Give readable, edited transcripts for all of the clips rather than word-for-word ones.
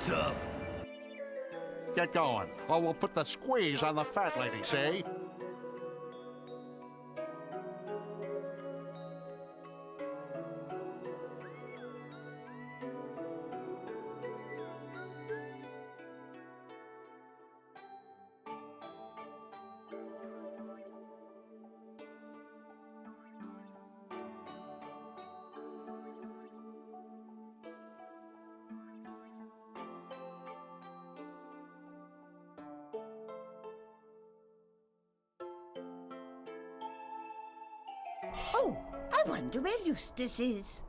Sup? Get going, or we'll put the squeeze on the fat lady, see? Oh, I wonder where Eustace is.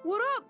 What up?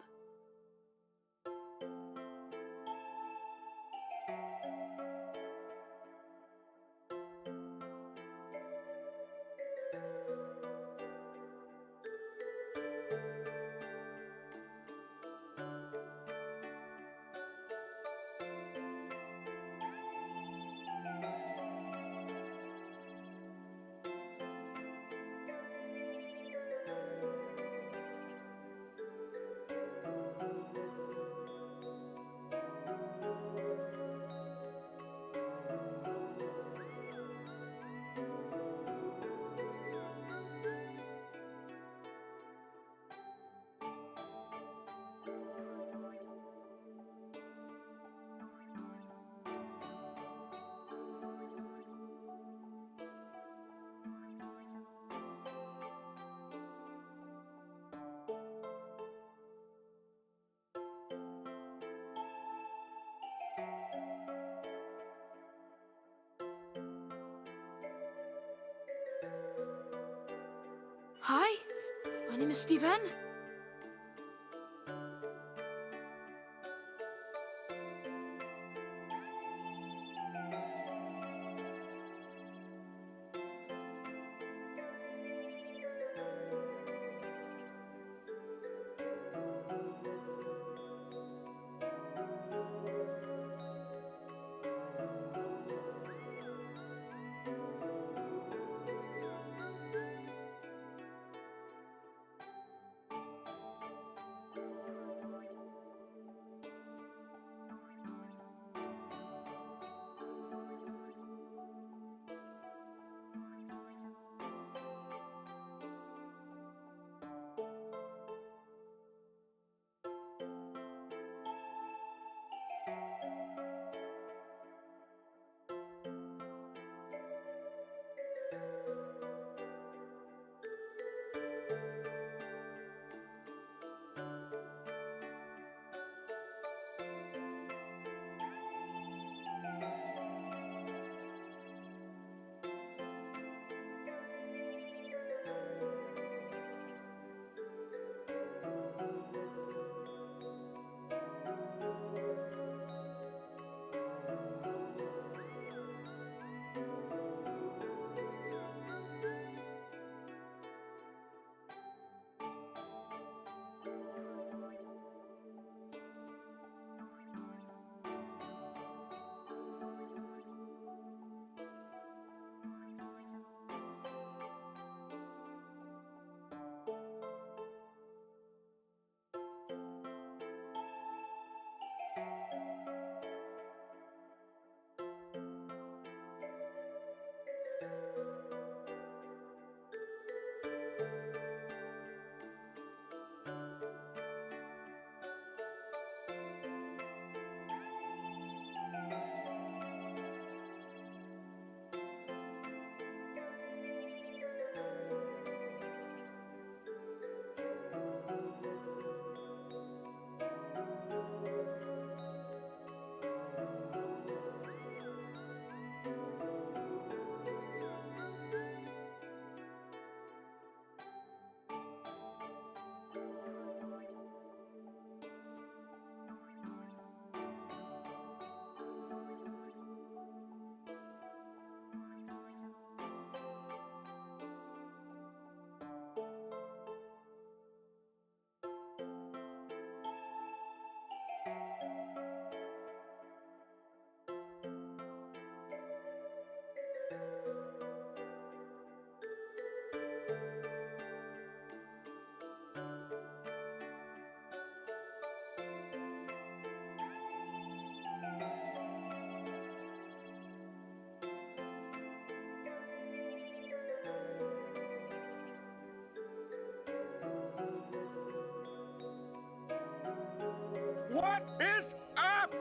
Hi, my name is Steven. What is up?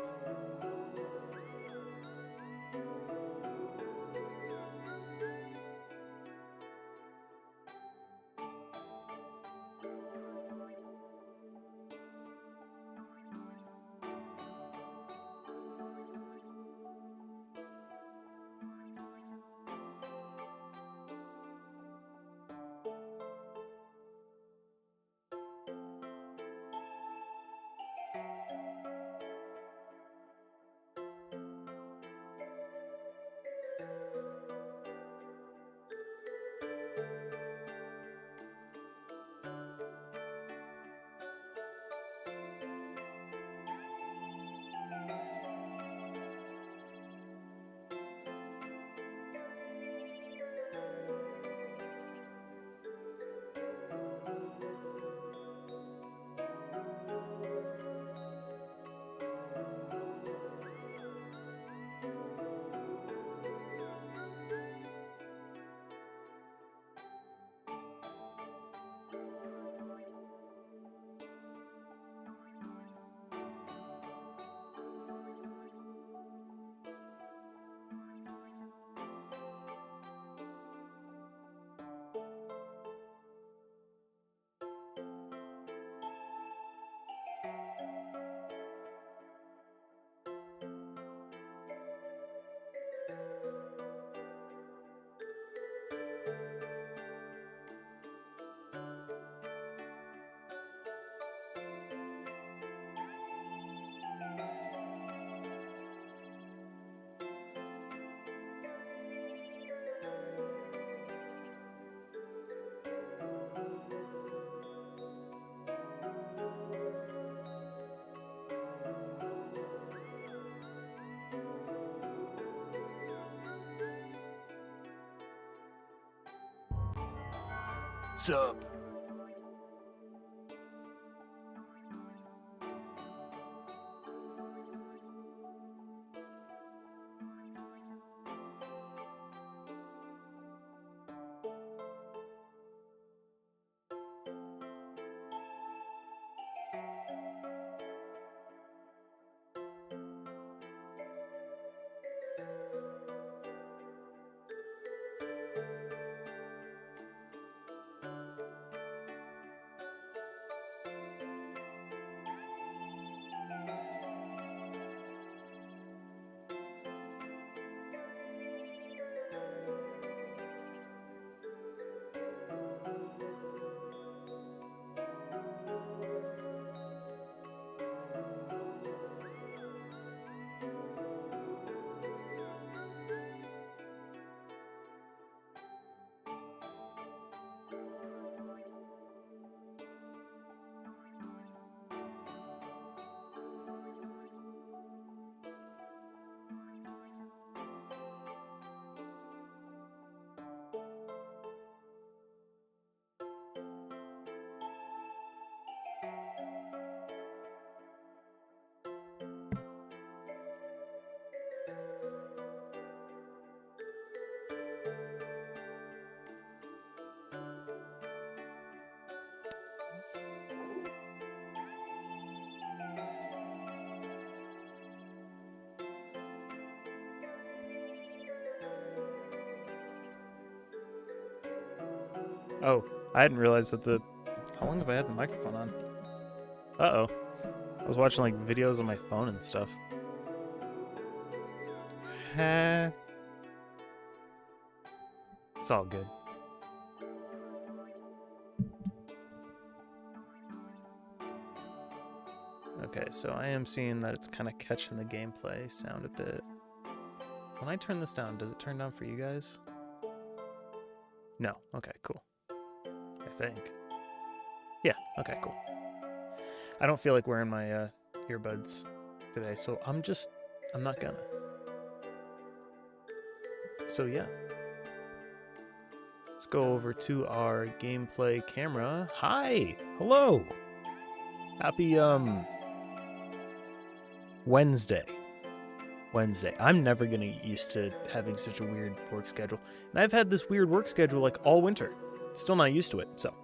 Sup? Oh, I hadn't realized that the... How long have I had the microphone on? Uh-oh. I was watching, like, videos on my phone and stuff. It's all good. Okay, so I am seeing that it's kind of catching the gameplay sound a bit. When I turn this down, does it turn down for you guys? No. Okay, cool. I think. Yeah, okay, cool. I don't feel like wearing my earbuds today, so I'm not gonna. So yeah. Let's go over to our gameplay camera. Hi! Hello! Happy, Wednesday. I'm never gonna get used to having such a weird work schedule. And I've had this weird work schedule like all winter. Still not used to it, so.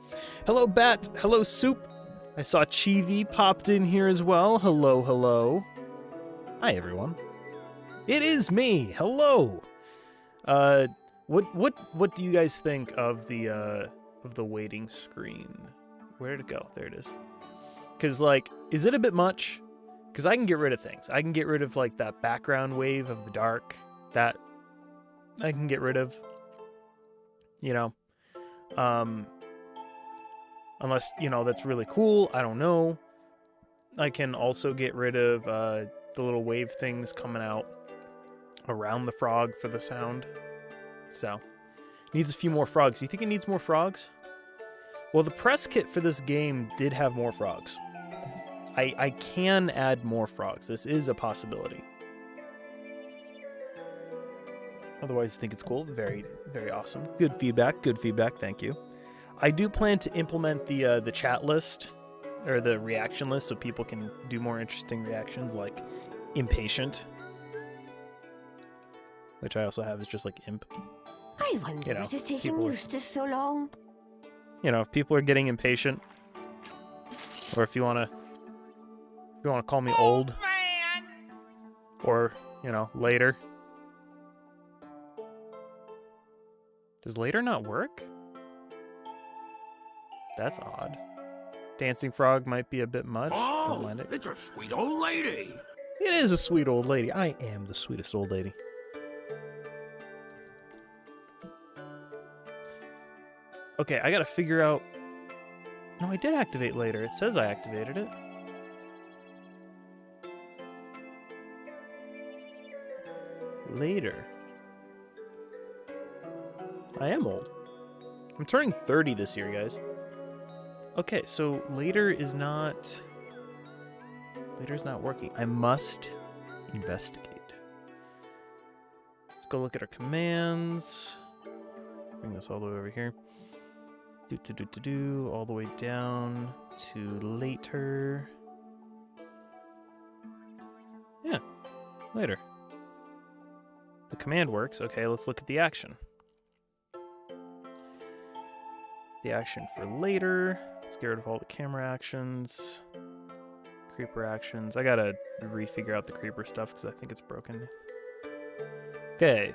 Hello, Bat. Hello, Soup. I saw Chivi popped in here as well. Hello, hello. Hi, everyone. It is me. Hello. What do you guys think of the waiting screen? Where'd it go? There it is. Cause like, is it a bit much? Cause I can get rid of things. I can get rid of like that background wave of the dark. That I can get rid of. You know, unless you know that's really cool. I don't know. I can also get rid of the little wave things coming out around the frog for the sound. So, needs a few more frogs. You think it needs more frogs? Well, the press kit for this game did have more frogs. I can add more frogs. This is a possibility. Otherwise, I think it's cool. Very, very awesome. Good feedback. Good feedback. Thank you. I do plan to implement the chat list or the reaction list so people can do more interesting reactions like impatient, which I also have is just like imp. I wonder what is taking Eustace so long. You know, if people are getting impatient, or if you wanna call me old, or you know, later. Does later not work? That's odd. Dancing frog might be a bit much. Don't mind it. It's a sweet old lady. It is a sweet old lady. I am the sweetest old lady. Okay, I gotta figure out... No, I did activate later. It says I activated it. Later. I am old. I'm turning 30 this year, guys. Okay, so later is not... Later's not working. I must investigate. Let's go look at our commands. Bring this all the way over here. All the way down to later. Yeah, later. The command works. Okay, let's look at the action. The action for later. Let's get rid of all the camera actions. Creeper actions. I gotta refigure out the creeper stuff because I think it's broken. Okay,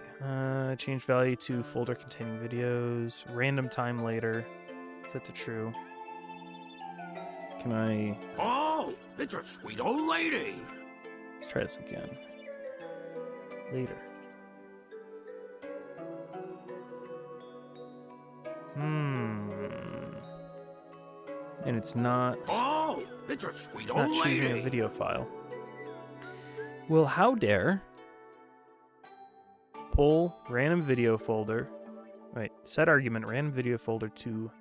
change value to folder containing videos. Random time later. Set to true. Can I... Oh, it's a sweet old lady. Let's try this again. Later. And it's not... Oh, it's a sweet It's old not choosing lady. a video file. Well, how dare... Pull random video folder... Wait, set argument random video folder to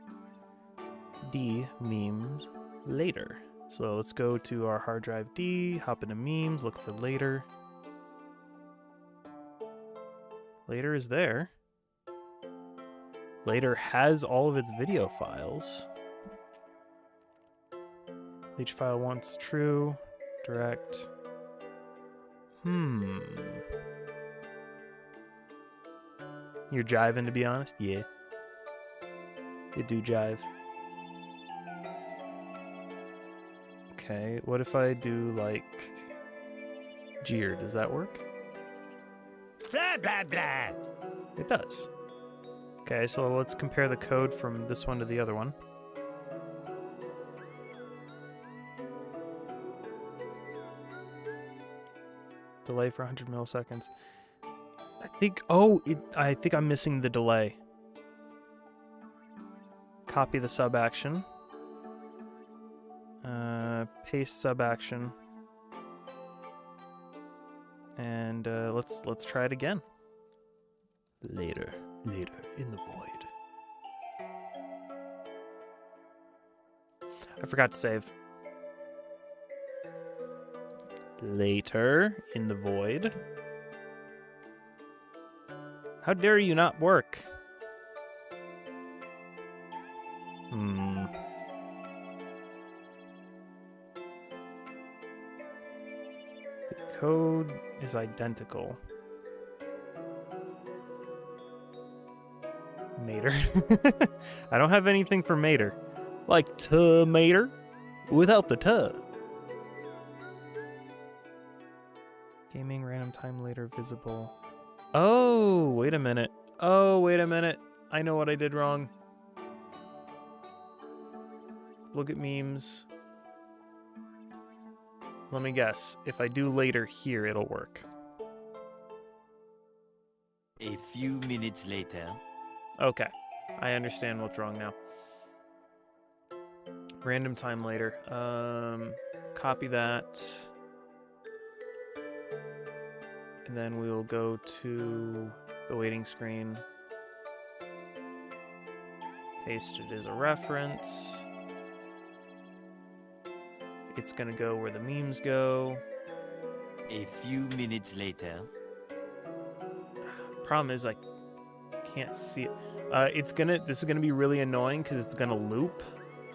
D memes later. So let's go to our hard drive D, hop into memes, look for later. Later is there. Later has all of its video files. Each file wants true, direct. You're jiving, to be honest? Yeah. You do jive. Okay, what if I do, like, jeer? Does that work? Blah, blah, blah. It does. Okay, so let's compare the code from this one to the other one. Delay for 100 milliseconds. I think, I think I'm missing the delay. Copy the sub action. Paste sub action. And let's try it again. Later in the void. I forgot to save. Later in the void. How dare you not work? The code is identical. Mater. I don't have anything for Mater. Like tomato. Without the tuh. Gaming random time later visible. Oh, wait a minute. Oh, wait a minute. I know what I did wrong. Look at memes. Let me guess. If I do later here, it'll work. A few minutes later. Okay. I understand what's wrong now. Random time later. Copy that. And then we'll go to the waiting screen. Paste it as a reference. It's gonna go where the memes go. A few minutes later. Problem is I can't see it. This is gonna be really annoying because it's gonna loop,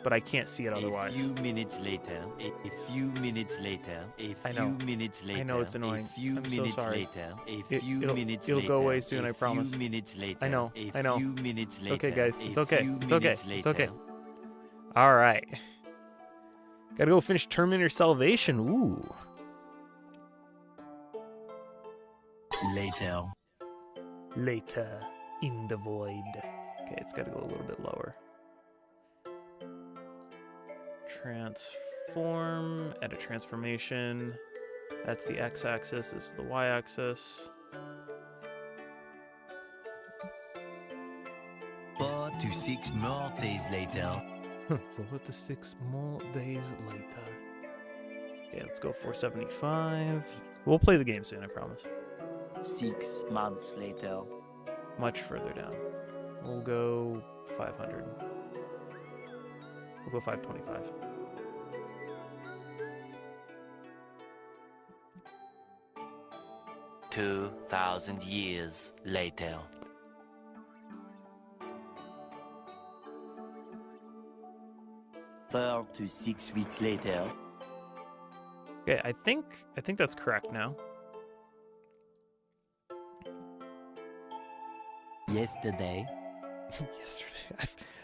but I can't see it otherwise. A few minutes later. A few minutes later. A I few know. minutes later. I know it's annoying. A few I'm so minutes sorry. later. A few minutes It'll later. go away soon, I promise. A few minutes later. I know. A I know. few minutes later. It's okay, guys. It's A okay. few It's okay. minutes It's later. okay. All right. Gotta go finish Terminator Salvation. Ooh. Later. Later in the void. Okay, it's gotta go a little bit lower. Transform, edit transformation. That's the x-axis, this is the y-axis. 4 to 6 more days later. 4 to 6 more days later. Okay, let's go 475. We'll play the game soon, I promise. 6 months later. Much further down. We'll go 500. We'll go 525. $2,000 years later. Four to 6 weeks later. Okay, I think that's correct now. Yesterday. Yesterday.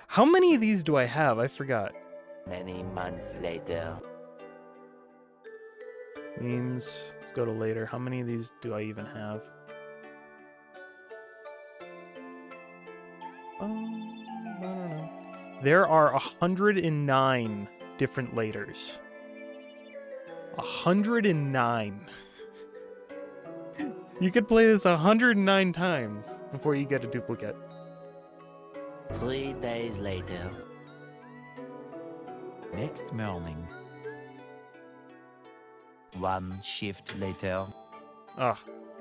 How many of these do I have? I forgot. Many months later. Memes. Let's go to later. How many of these do I even have? I don't know. There are 109 different laters. 109. You could play this 109 times before you get a duplicate. 3 days later. Next morning. 1 shift later. Oh,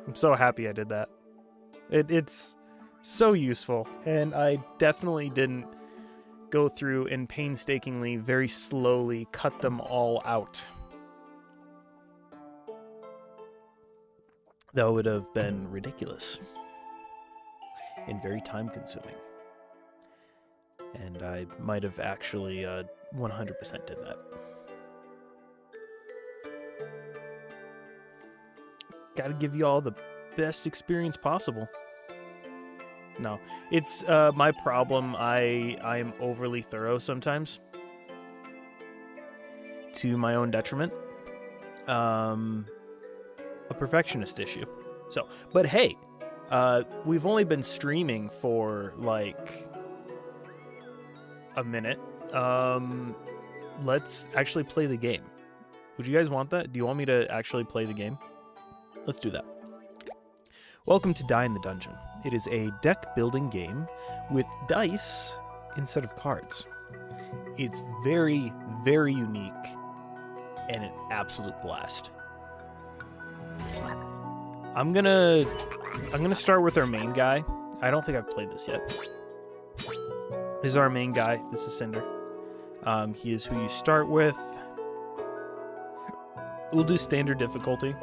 I'm so happy I did that. It's so useful, and I definitely didn't go through and painstakingly, very slowly cut them all out. That would have been ridiculous and very time-consuming. And I might have actually 100% did that. Gotta give you all the best experience possible. No, it's my problem. I am overly thorough sometimes, to my own detriment. A perfectionist issue. So, but hey, we've only been streaming for like a minute. Let's actually play the game. Would you guys want that? Do you want me to actually play the game? Let's do that. Welcome to Die in the Dungeon. It is a deck building game with dice instead of cards. It's very, very unique and an absolute blast. I'm gonna start with our main guy. I don't think I've played this yet. This is our main guy. This is Cinder. He is who you start with. We'll do standard difficulty,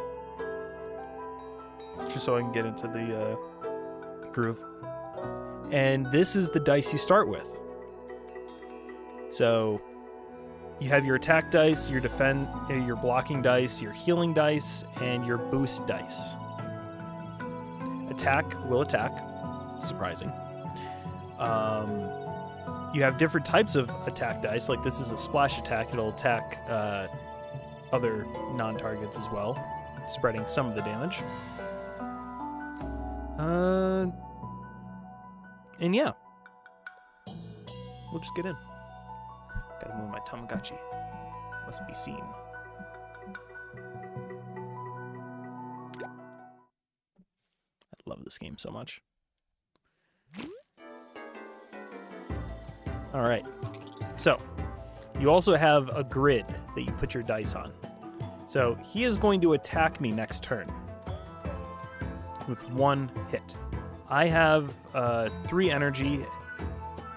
just so I can get into the groove. And this is the dice you start with. So you have your attack dice, your your blocking dice, your healing dice, and your boost dice. Attack will attack. Surprising. you have different types of attack dice. Like this is a splash attack. It'll attack other non-targets as well, spreading some of the damage. And yeah, we'll just get in. Gotta move my Tamagotchi. Must be seen. I love this game so much. All right. So, you also have a grid that you put your dice on. So, he is going to attack me next turn with 1 hit. I have 3 energy.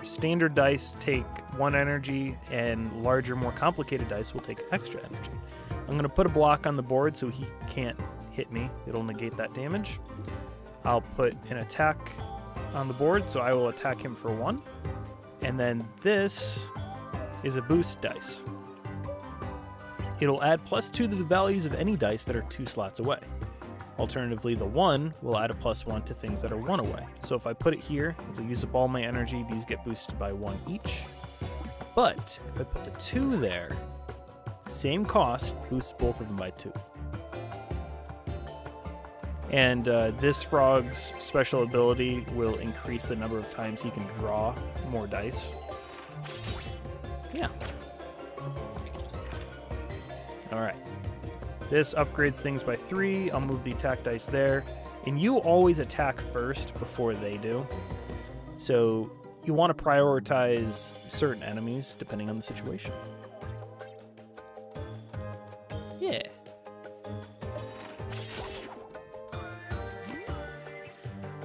Standard dice take 1 energy, and larger, more complicated dice will take extra energy. I'm going to put a block on the board so he can't hit me. It'll negate that damage. I'll put an attack on the board, so I will attack him for 1. And then this is a boost dice. It'll add +2 to the values of any dice that are 2 slots away. Alternatively, the 1 will add a +1 to things that are 1 away. So if I put it here, it'll use up all my energy. These get boosted by 1 each. But if I put the 2 there, same cost, boosts both of them by 2. And this frog's special ability will increase the number of times he can draw more dice. Yeah. All right. This upgrades things by 3. I'll move the attack dice there. And you always attack first before they do. So you want to prioritize certain enemies depending on the situation. Yeah.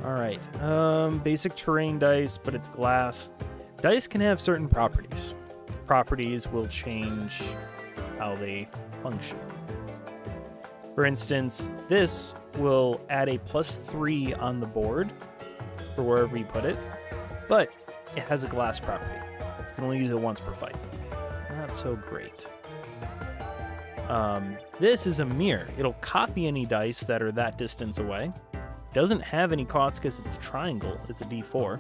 All right. Basic terrain dice, but it's glass. Dice can have certain properties. Properties will change how they function. For instance, this will add a +3 on the board for wherever you put it, but it has a glass property. You can only use it once per fight. Not so great. This is a mirror. It'll copy any dice that are that distance away. Doesn't have any cost because it's a triangle. It's a D4.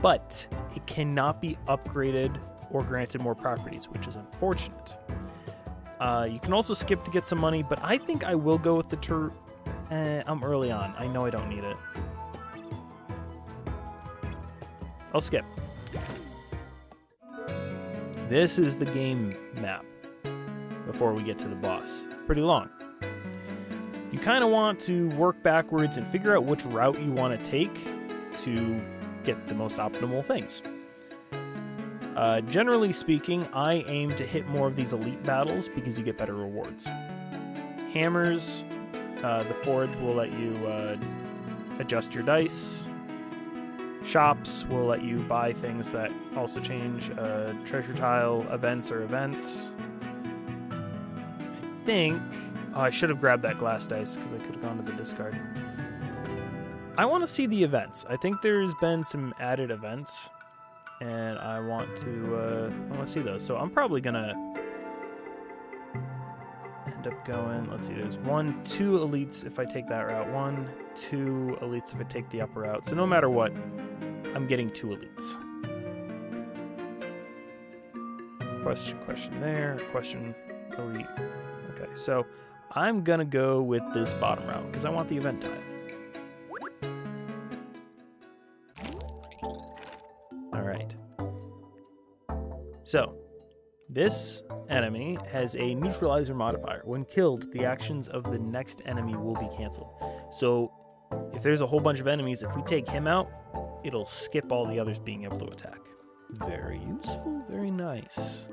But it cannot be upgraded or granted more properties, which is unfortunate. You can also skip to get some money, but I think I will go with the I'm early on. I know I don't need it. I'll skip. This is the game map before we get to the boss. It's pretty long. You kind of want to work backwards and figure out which route you want to take to get the most optimal things. Generally speaking, I aim to hit more of these elite battles because you get better rewards. Hammers, the forge will let you adjust your dice. Shops will let you buy things that also change. Treasure tile, events are events. I think... Oh, I should have grabbed that glass dice because I could have gone to the discard. I want to see the events. I think there's been some added events, and I want to see those. So I'm probably gonna end up going. Let's see. There's 2 elites if I take that route. 1, 2 elites if I take the upper route. So no matter what, I'm getting 2 elites. Question there. Question elite. Okay, so I'm gonna go with this bottom route because I want the event tie. All right. So this enemy has a neutralizer modifier. When killed, the actions of the next enemy will be canceled. So if there's a whole bunch of enemies, if we take him out, it'll skip all the others being able to attack. Very useful, very nice.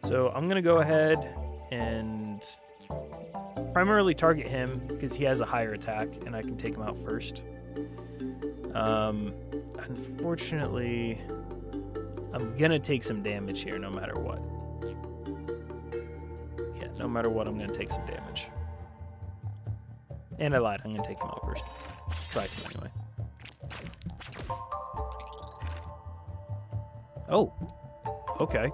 So I'm going to go ahead and primarily target him because he has a higher attack and I can take him out first. Unfortunately, I'm going to take some damage here no matter what. Yeah, no matter what, I'm going to take some damage. And I lied, I'm going to take him out first. Try to anyway. Oh, okay.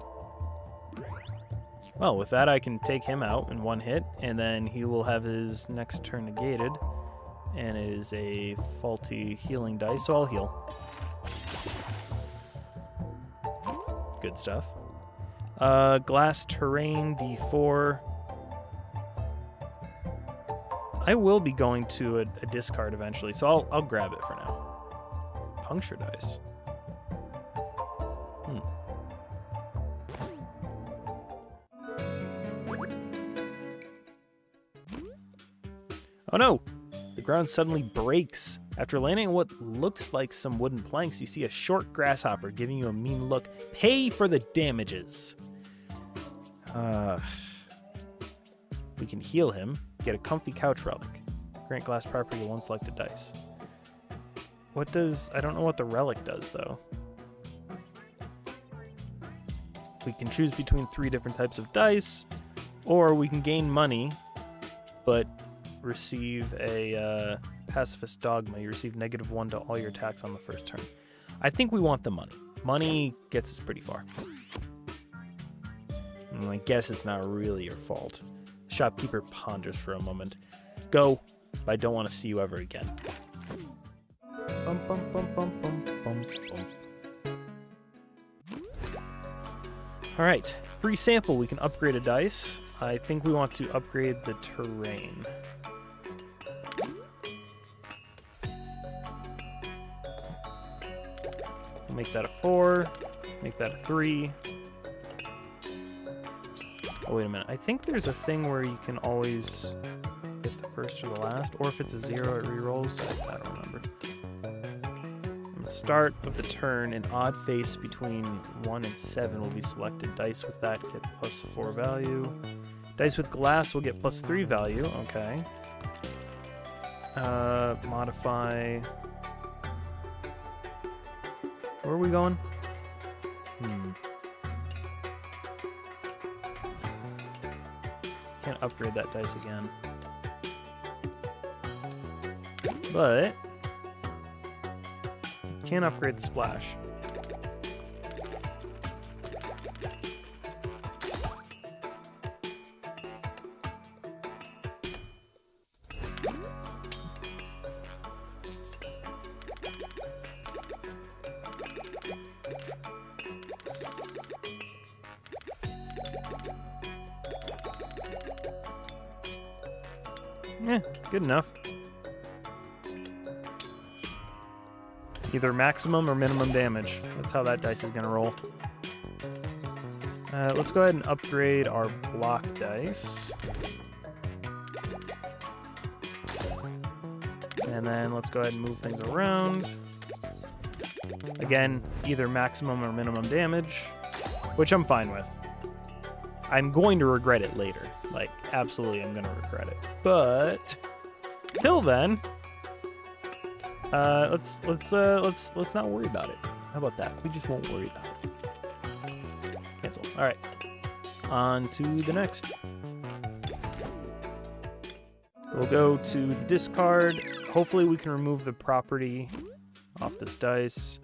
Well, with that, I can take him out in 1 hit, and then he will have his next turn negated. and it is a faulty healing dice, so I'll heal. Good stuff. Glass terrain, D4. I will be going to a discard eventually, so I'll grab it for now. Puncture dice. Oh no! The ground suddenly breaks. After landing on what looks like some wooden planks, you see a short grasshopper giving you a mean look. Pay for the damages. We can heal him. Get a comfy couch relic. Grant glass property to one selected dice. What does... I don't know what the relic does, though. We can choose between 3 different types of dice, or we can gain money, but receive a pacifist dogma. You receive -1 to all your attacks on the first turn. I think we want the money. Money gets us pretty far. I guess it's not really your fault. Shopkeeper ponders for a moment. Go, but I don't want to see you ever again. Bum, bum, bum, bum, bum, bum, bum. All right, pre-sample, we can upgrade a dice. I think we want to upgrade the terrain. We'll make that a 4, make that a 3. Oh, wait a minute. I think there's a thing where you can always get the first or the last, or if it's a 0, it rerolls. I don't remember. On the start of the turn, an odd face between 1 and 7 will be selected. Dice with that get +4 value. Dice with glass will get +3 value. Okay. Modify. Where are we going? Can't upgrade that dice again. But can upgrade the splash. Good enough. Either maximum or minimum damage. That's how that dice is going to roll. Let's go ahead and upgrade our block dice. And then let's go ahead and move things around. Again, either maximum or minimum damage, which I'm fine with. I'm going to regret it later. Like, absolutely, I'm going to regret it. But till then, let's not worry about it. How about that? We just won't worry about it. Cancel. All right. On to the next. We'll go to the discard. Hopefully we can remove the property off this dice.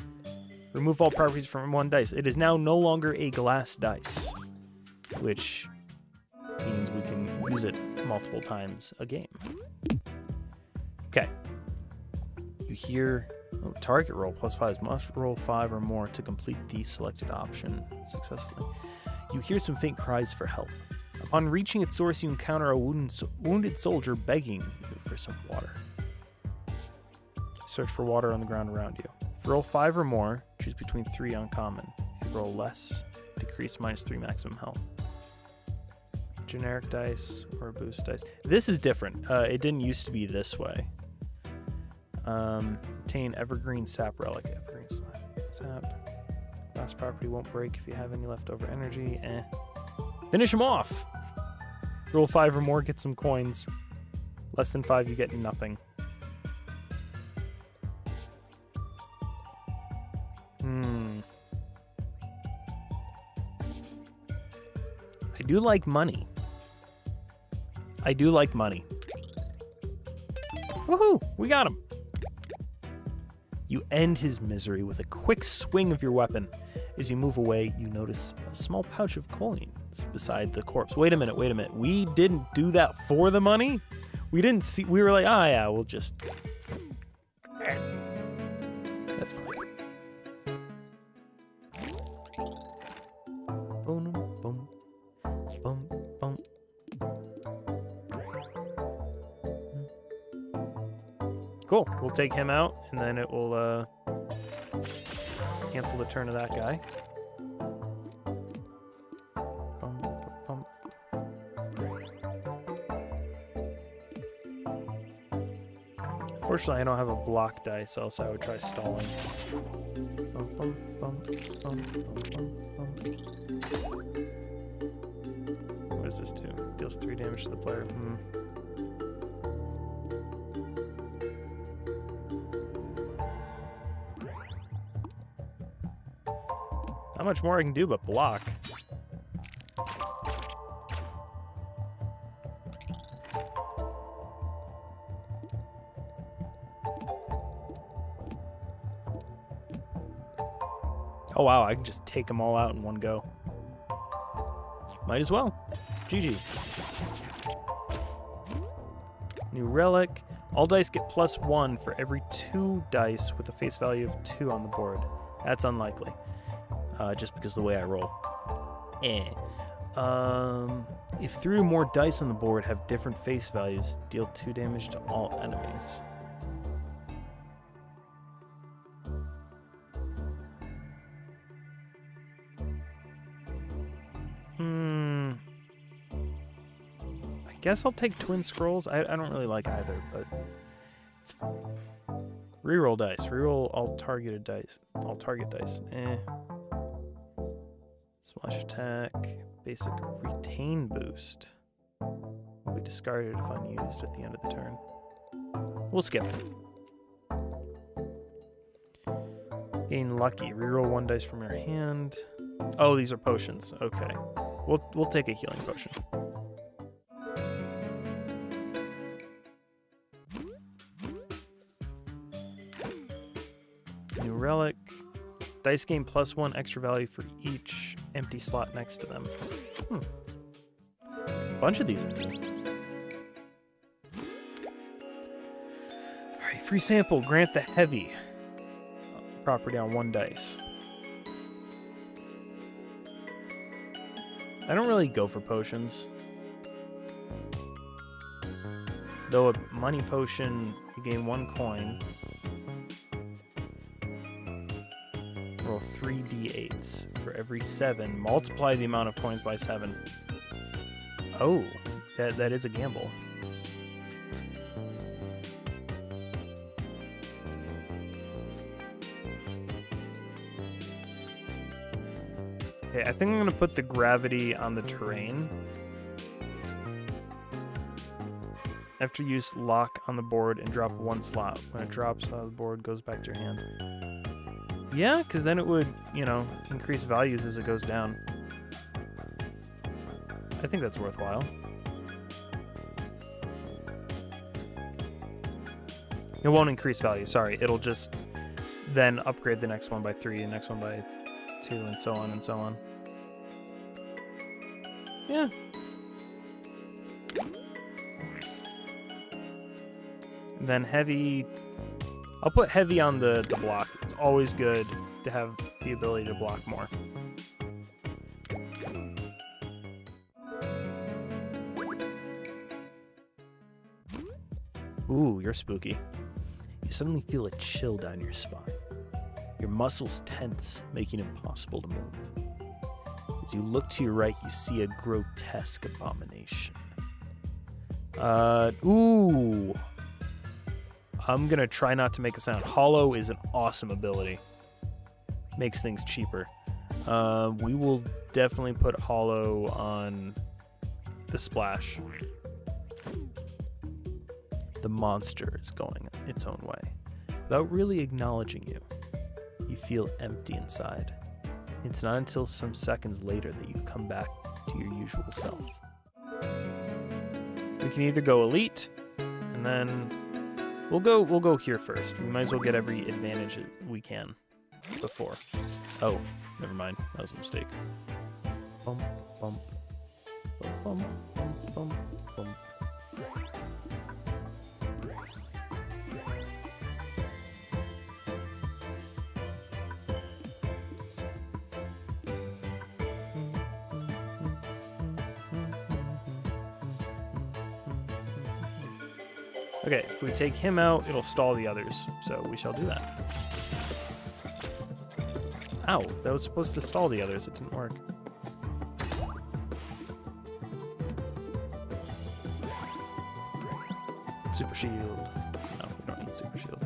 Remove all properties from one dice. It is now no longer a glass dice, which means we can use it multiple times a game. Okay. You hear target roll +5 must roll 5 or more to complete the selected option successfully. You hear some faint cries for help. Upon reaching its source, you encounter a wounded soldier begging you for some water. Search for water on the ground around you. If you roll 5 or more, choose between 3 uncommon. If you roll less, decrease -3 maximum health. Generic dice or boost dice. This is different. It didn't used to be this way. Obtain evergreen sap relic. Evergreen sap. Last property won't break if you have any leftover energy. Finish him off! Roll 5 or more, get some coins. Less than 5, you get nothing. I do like money. I do like money. Woohoo! We got him! You end his misery with a quick swing of your weapon. As you move away, you notice a small pouch of coins beside the corpse. Wait a minute. We didn't do that for the money? We didn't see. We were like, oh yeah, we'll just. That's fine. Boom, boom, boom, boom. Cool. We'll take him out, and then it will cancel the turn of that guy. Bum, bum, bum. Fortunately, I don't have a block dice, else I would try stalling. Bum, bum, bum, bum, bum, bum, bum. What does this do? Deals 3 damage to the player. Not much more I can do but block. Oh wow, I can just take them all out in one go. Might as well. GG. New relic. All dice get +1 for every 2 dice with a face value of 2 on the board. That's unlikely. Just because of the way I roll. If 3 or more dice on the board have different face values, deal 2 damage to all enemies. I guess I'll take twin scrolls. I don't really like either, but it's fine. Reroll dice. Reroll all targeted dice. All target dice. Splash attack. Basic retain boost. Will be discarded if unused at the end of the turn. We'll skip it. Gain lucky. Reroll 1 dice from your hand. Oh, these are potions. Okay. We'll take a healing potion. New relic. Dice gain +1 extra value for each empty slot next to them. A bunch of these are new. Alright, free sample. Grant the heavy property on 1 dice. I don't really go for potions. Though a money potion, you gain 1 coin. Roll 3 d8s. For every 7, multiply the amount of coins by 7. Oh, that is a gamble. Okay, I think I'm gonna put the gravity on the terrain. After use, lock on the board and drop 1 slot. When it drops out of the board, goes back to your hand. Yeah, because then it would, increase values as it goes down. I think that's worthwhile. It won't increase value, sorry. It'll just then upgrade the next one by 3, the next one by 2, and so on and so on. Yeah. And then heavy. I'll put heavy on the block. It's always good to have the ability to block more. Ooh, you're spooky. You suddenly feel a chill down your spine. Your muscles tense, making it impossible to move. As you look to your right, you see a grotesque abomination. Ooh. I'm gonna try not to make a sound. Hollow is an awesome ability. Makes things cheaper. We will definitely put Hollow on the splash. The monster is going its own way. Without really acknowledging you, you feel empty inside. It's not until some seconds later that you come back to your usual self. We can either go elite, and then we'll go here first. We might as well get every advantage we can before. Oh, never mind. That was a mistake. Bump, bump, bump, bump, bump, bump. Okay, if we take him out, it'll stall the others, so we shall do that. Ow, that was supposed to stall the others, it didn't work. Super shield. No, we don't need super shield.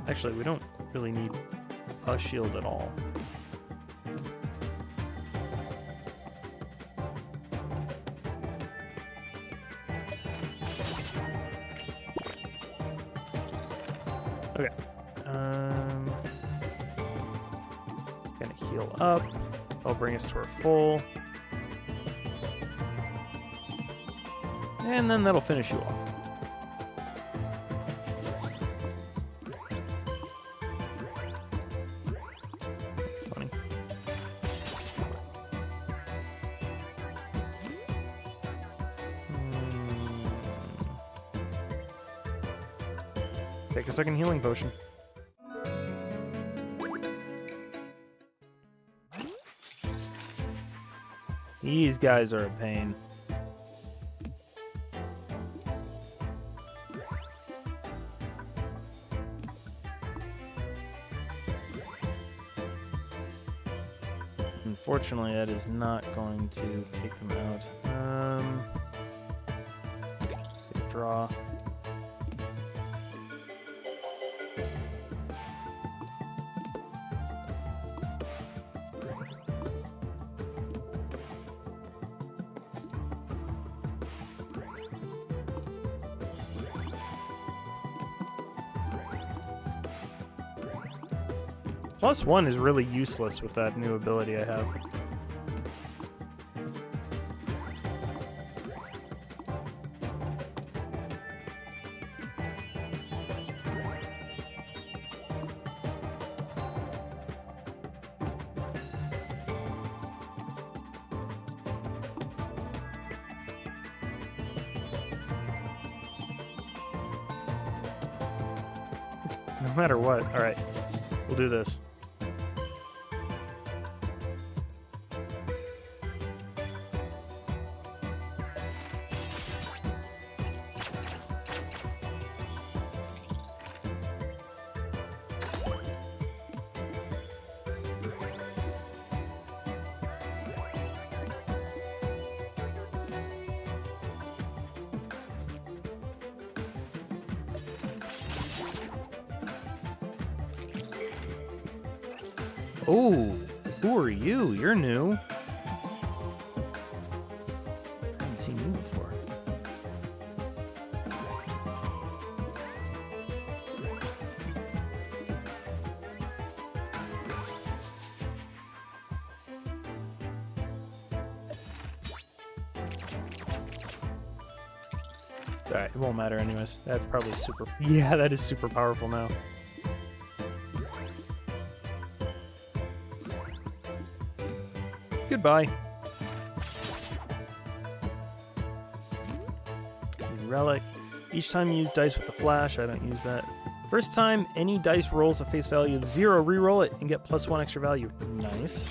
Actually, we don't really need a shield at all. Okay. Gonna heal up. That'll bring us to our full. And then that'll finish you off. That's funny. Take a second healing potion. These guys are a pain. Unfortunately, that is not going to take them out. Draw. +1 is really useless with that new ability I have. No matter what. Alright, we'll do this. Oh, who are you? You're new. I haven't seen you before. Alright, it won't matter anyways. That's probably super... Yeah, that is super powerful now. Goodbye. Relic. Each time you use dice with the flash, I don't use that. First time any dice rolls a face value of 0, re-roll it and get +1 extra value. Nice.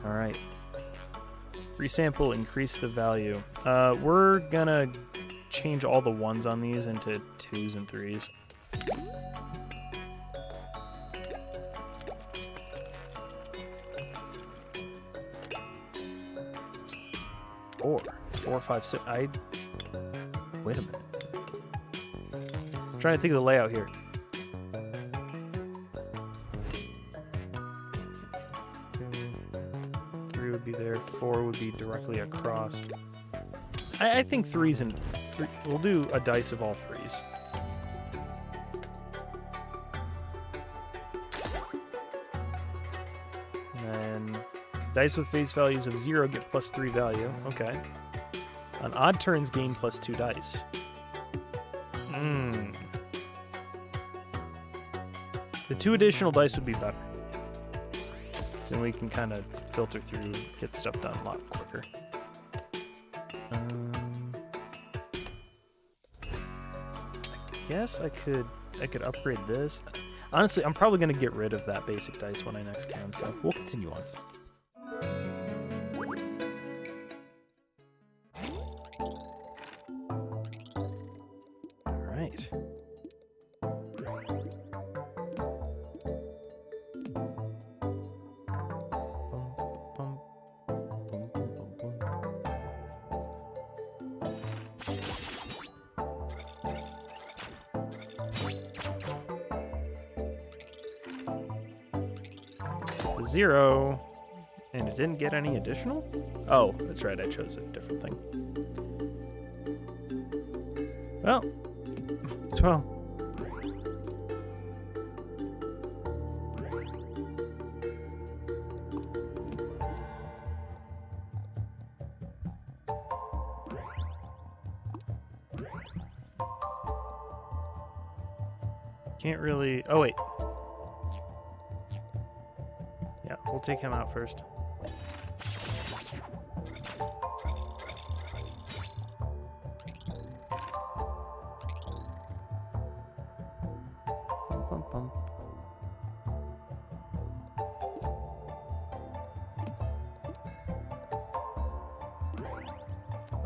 Alright. Resample, increase the value. We're gonna change all the 1s on these into 2s and 3s. Four, 5, 6. Wait a minute. I'm trying to think of the layout here. Would be there, 4 would be directly across. I think 3s and we'll do a dice of all 3s. And then dice with face values of 0 get +3 value. Okay. On odd turns, gain +2 dice. The 2 additional dice would be better. Then we can kind of filter through, get stuff done a lot quicker. guess I could upgrade this. Honestly, I'm probably gonna get rid of that basic dice when I next can, so we'll continue on. All right. Zero, and it didn't get any additional? Oh, that's right, I chose a different thing. Well, 12. Can't really, oh wait. Yeah, we'll take him out first. Bum, bum, bum.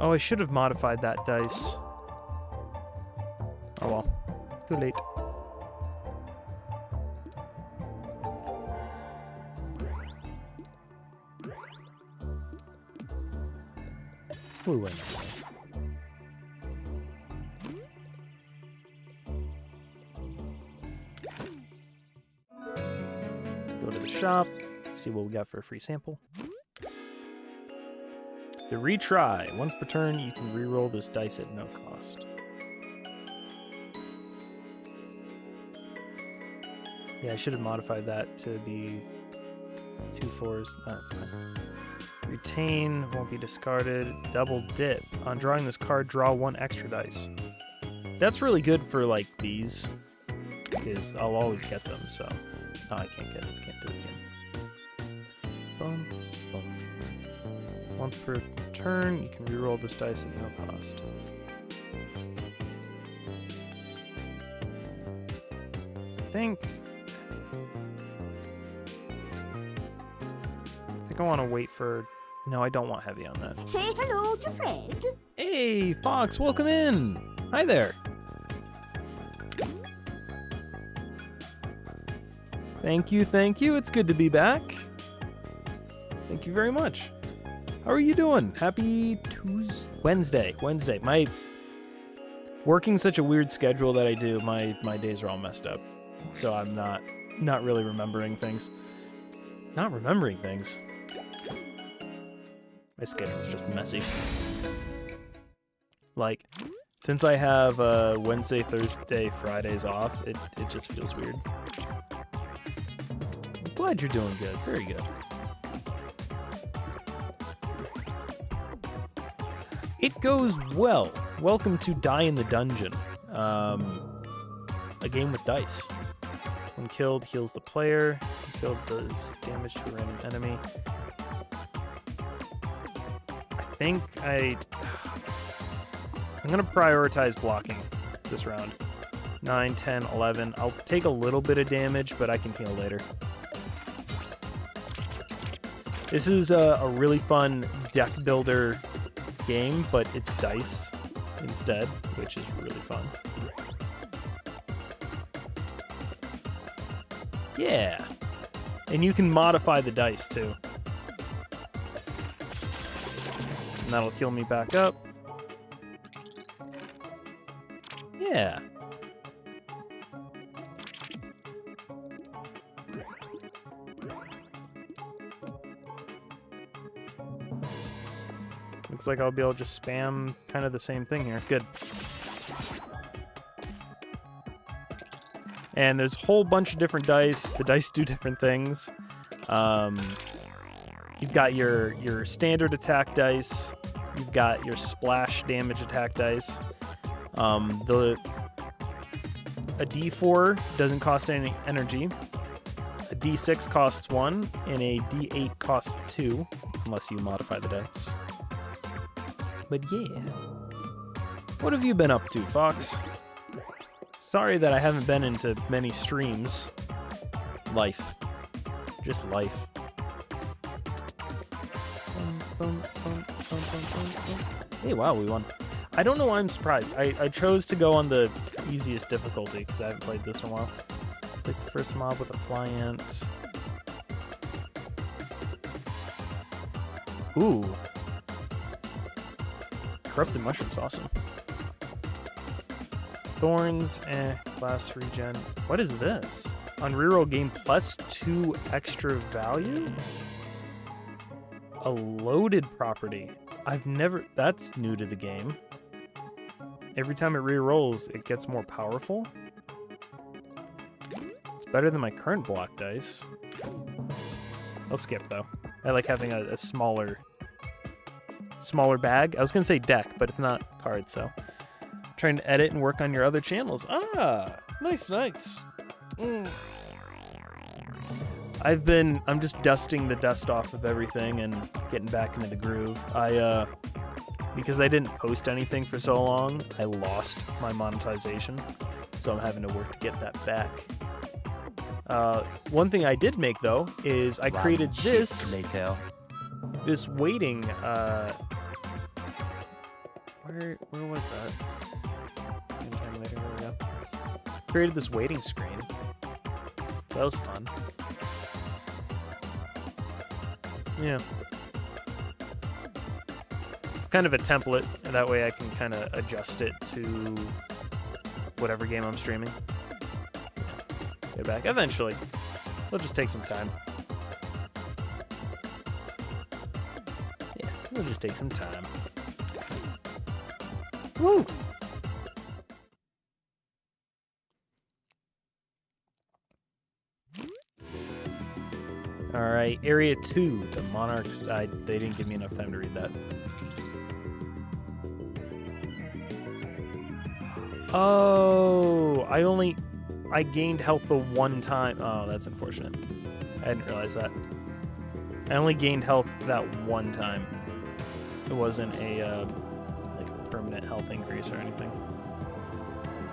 Oh, I should have modified that dice. Oh well, too late. We win. Go to the shop, see what we got for a free sample. To retry, once per turn, you can re-roll this dice at no cost. Yeah, I should have modified that to be 2 4s. No, that's fine. Retain won't be discarded. Double dip. On drawing this card, draw 1 extra dice. That's really good for like these, because I'll always get them. So, no, I can't get it. Can't do it again. Boom, boom. Once per turn, you can reroll this dice at no cost. I think I want to wait for. No, I don't want heavy on that. Say hello to Fred. Hey, Fox, welcome in. Hi there. Thank you, thank you. It's good to be back. Thank you very much. How are you doing? Happy Wednesday. My working such a weird schedule that I do, my days are all messed up. So I'm not really remembering things. Not remembering things. My schedule's just messy. Like, since I have Wednesday, Thursday, Fridays off, it just feels weird. I'm glad you're doing good. Very good. It goes well. Welcome to Die in the Dungeon. A game with dice. When killed, heals the player. When killed, does damage to a random enemy. I think I'm going to prioritize blocking this round. 9, 10, 11. I'll take a little bit of damage, but I can heal later. This is a really fun deck builder game, but it's dice instead, which is really fun. Yeah. And you can modify the dice too. And that'll heal me back up. Yeah. Looks like I'll be able to just spam kind of the same thing here. Good. And there's a whole bunch of different dice. The dice do different things. You've got your standard attack dice. You've got your splash damage attack dice. A D4 doesn't cost any energy. A D6 costs 1, and a D8 costs 2, unless you modify the dice. But yeah. What have you been up to, Fox? Sorry that I haven't been into many streams. Life. Just life. Hey, wow, we won. I don't know why I'm surprised. I chose to go on the easiest difficulty because I haven't played this in a while. Place the first mob with a fly ant. Ooh. Corrupted mushrooms, awesome. Thorns, class regen. What is this? On reroll, gain +2 extra value? A loaded property. That's new to the game. Every time it re-rolls, it gets more powerful. It's better than my current block dice. I'll skip though. I like having a smaller bag. I was gonna say deck, but it's not cards, so. Trying to edit and work on your other channels. Ah, nice. I'm just dusting the dust off of everything and getting back into the groove. Because I didn't post anything for so long, I lost my monetization. So I'm having to work to get that back. One thing I did make though is I created this waiting, where was that? There we go. Created this waiting screen. That was fun. Yeah. It's kind of a template, and that way I can kind of adjust it to whatever game I'm streaming. Get back eventually. It'll just take some time. Yeah, it'll just take some time. Woo! Alright, Area 2 to Monarchs. They didn't give me enough time to read that. Oh, I gained health the one time. Oh, that's unfortunate. I didn't realize that. I only gained health that one time. It wasn't a like a permanent health increase or anything.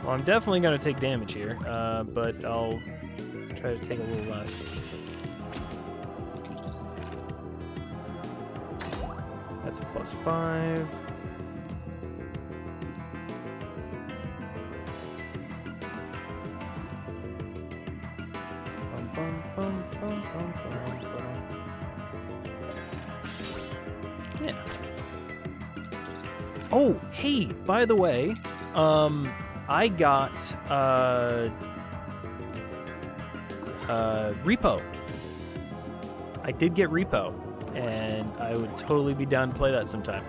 Well, I'm definitely going to take damage here, but I'll try to take a little less. That's a +5. Yeah. Oh, hey, by the way, I got Repo. I did get Repo, and I would totally be down to play that sometime.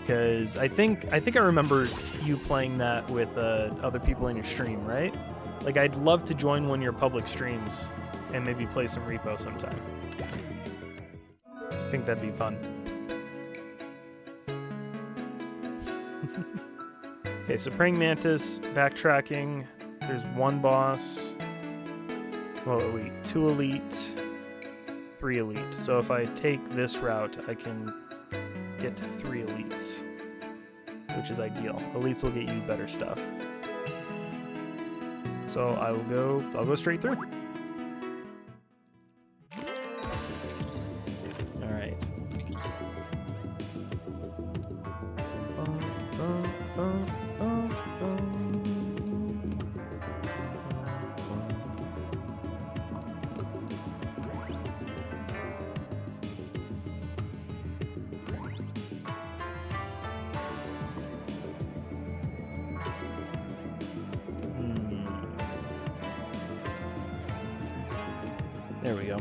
Because I think I remember you playing that with other people in your stream, right? Like, I'd love to join one of your public streams and maybe play some Repo sometime. I think that'd be fun. Okay, so Praying Mantis, backtracking. There's one boss. Well, elite. 2 elite. 3 elite. So if I take this route, I can get to 3 elites, which is ideal. Elites will get you better stuff. So I'll go straight through. All right. There we go.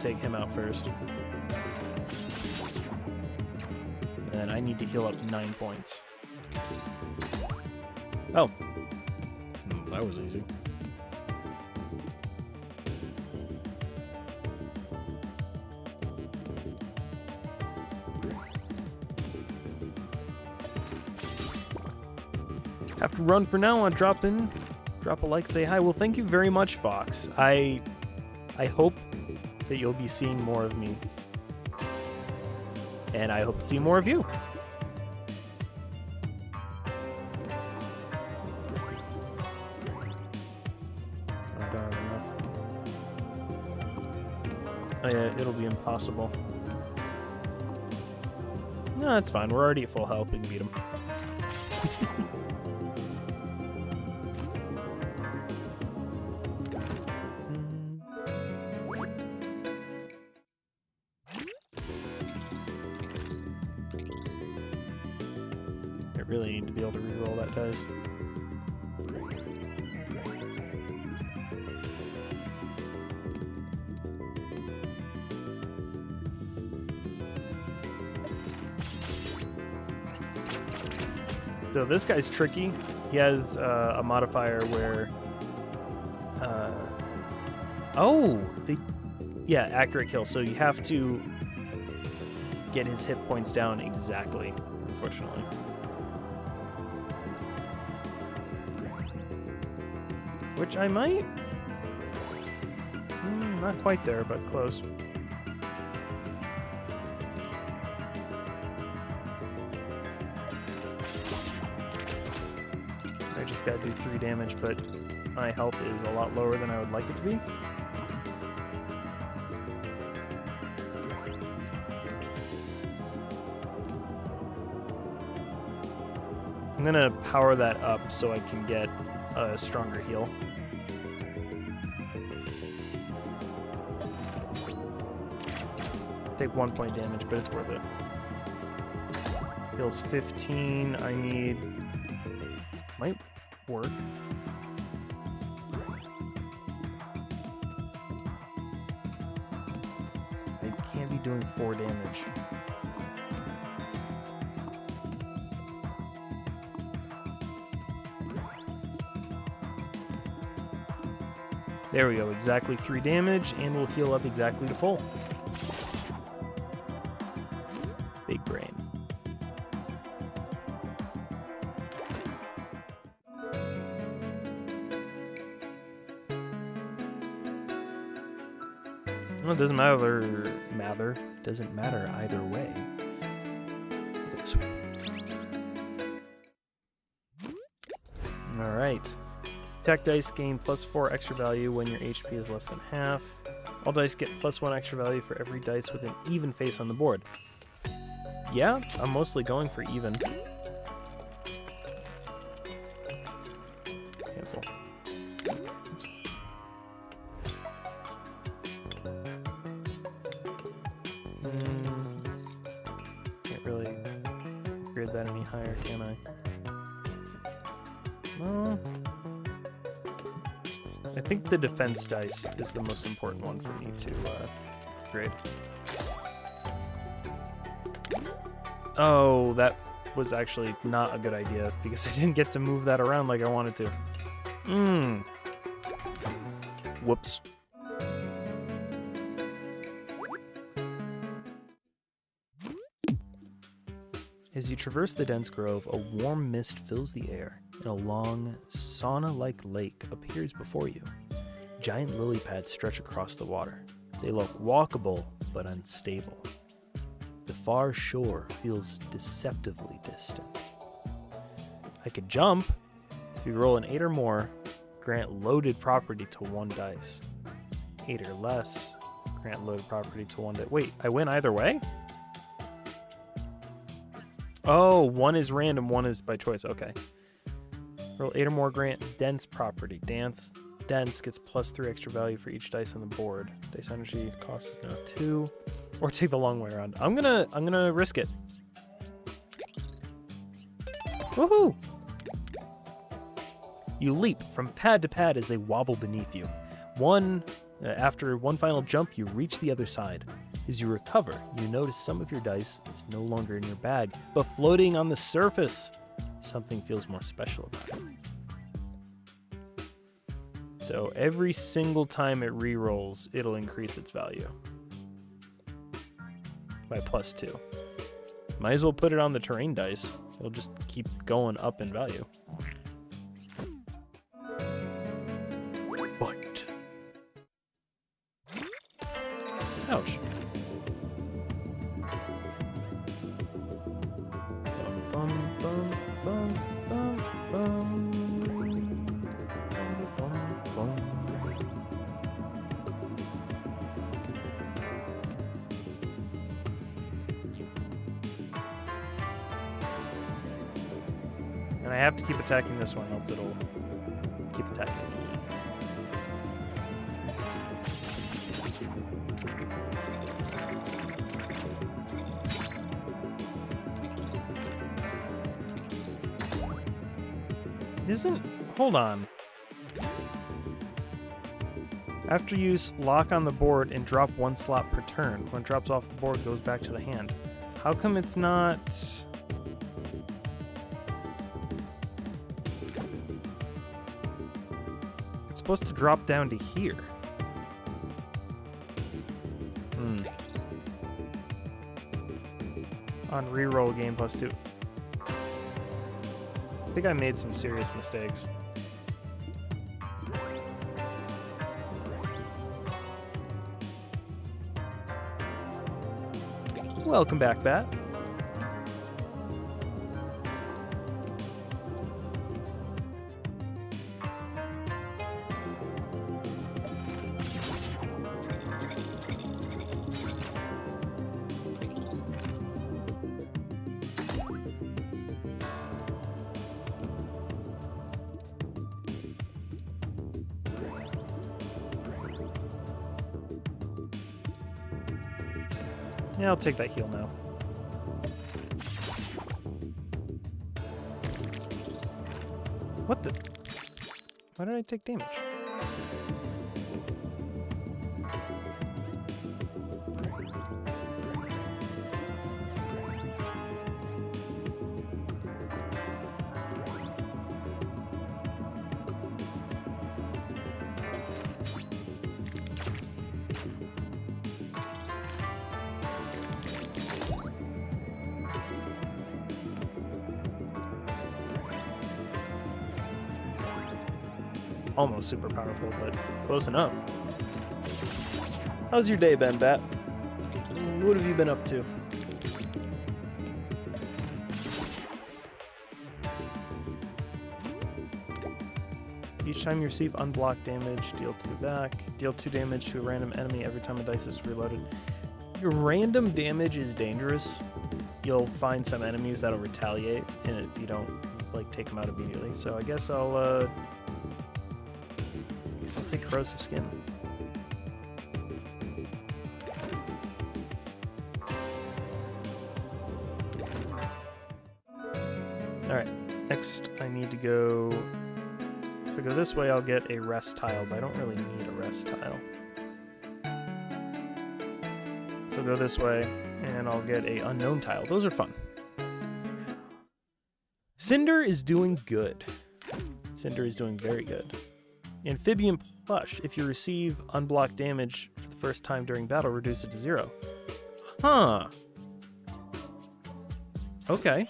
Take him out first. And I need to heal up 9 points. Oh. That was easy. Have to run for now. I'll drop a like, say hi. Well, thank you very much, Fox. I hope that you'll be seeing more of me And I hope to see more of you. I don't have enough. Oh yeah, it'll be impossible. No, that's fine. We're already at full health. We can beat him. I really need to be able to reroll that dice. So this guy's tricky. He has a modifier where... yeah, accurate kill. So you have to get his hit points down exactly, unfortunately. Which I might... not quite there, but close. I just gotta do 3 damage, but my health is a lot lower than I would like it to be. I'm gonna power that up so I can get a stronger heal. Take 1 point damage, but it's worth it. Heals 15. I need... might work. I can't be doing 4 damage. There we go, exactly 3 damage, and we'll heal up exactly to full. Big brain. Well, it doesn't matter. Doesn't matter either way. This way. All right. Attack dice gain +4 extra value when your HP is less than half. All dice get +1 extra value for every dice with an even face on the board. Yeah, I'm mostly going for even. Cancel. Can't really upgrade that any higher, can I? Well, I think the defense dice is the most important one for me to upgrade. Oh, that was actually not a good idea because I didn't get to move that around like I wanted to. Whoops. As you traverse the dense grove, a warm mist fills the air, and a long, sauna-like lake appears before you. Giant lily pads stretch across the water. They look walkable, but unstable. The far shore feels deceptively distant. I could jump. If you roll an 8 or more, grant loaded property to 1 dice. 8 or less, grant loaded property to 1 dice. Wait, I win either way? Oh, 1 is random, 1 is by choice. Okay. Roll 8 or more, grant dense property. Dense gets +3 extra value for each dice on the board. Dice energy cost is now 2. Or take the long way around. I'm gonna risk it. Woohoo! You leap from pad to pad as they wobble beneath you. After one final jump, you reach the other side. As you recover, you notice some of your dice is no longer in your bag, but floating on the surface. Something feels more special about it. So every single time it re-rolls, it'll increase its value by +2. Might as well put it on the terrain dice. It'll just keep going up in value. Bite. Ouch. have to keep attacking this one, else it'll keep attacking me. Hold on. After use, lock on the board and drop 1 slot per turn. When it drops off the board, it goes back to the hand. How come it's not... It's supposed to drop down to here. On reroll game +2. I think I made some serious mistakes. Welcome back, Bat. Yeah, I'll take that heal now. What the? Why did I take damage? Almost super powerful, but close enough. How's your day been, Bat? What have you been up to? Each time you receive unblocked damage, deal 2 back. Deal 2 damage to a random enemy every time a dice is reloaded. Your random damage is dangerous. You'll find some enemies that'll retaliate, and if you don't like take them out immediately. So I guess I'll take corrosive skin. Alright, next I need to go... If I go this way, I'll get a rest tile, but I don't really need a rest tile. So I'll go this way, and I'll get a unknown tile. Those are fun. Cinder is doing good. Cinder is doing very good. Amphibian Plush. If you receive unblocked damage for the first time during battle, reduce it to 0. Huh. Okay.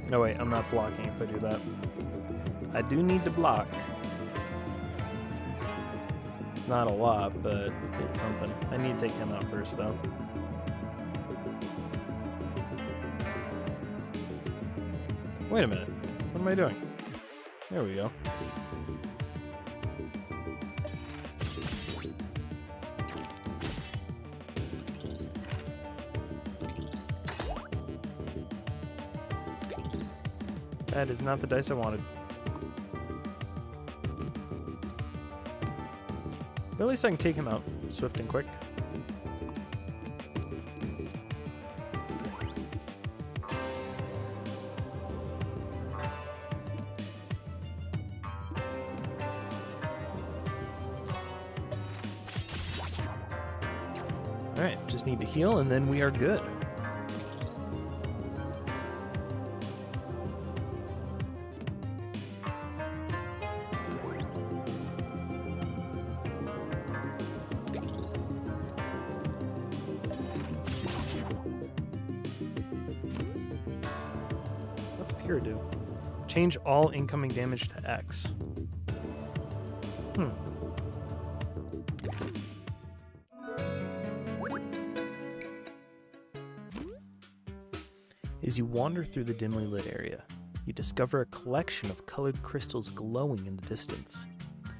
No, wait, I'm not blocking if I do that. I do need to block. Not a lot, but it's something. I need to take him out first, though. Wait a minute. What am I doing? There we go. That is not the dice I wanted. But at least I can take him out swift and quick. Alright, just need to heal and then we are good. Do. Change all incoming damage to X. As you wander through the dimly lit area, you discover a collection of colored crystals glowing in the distance.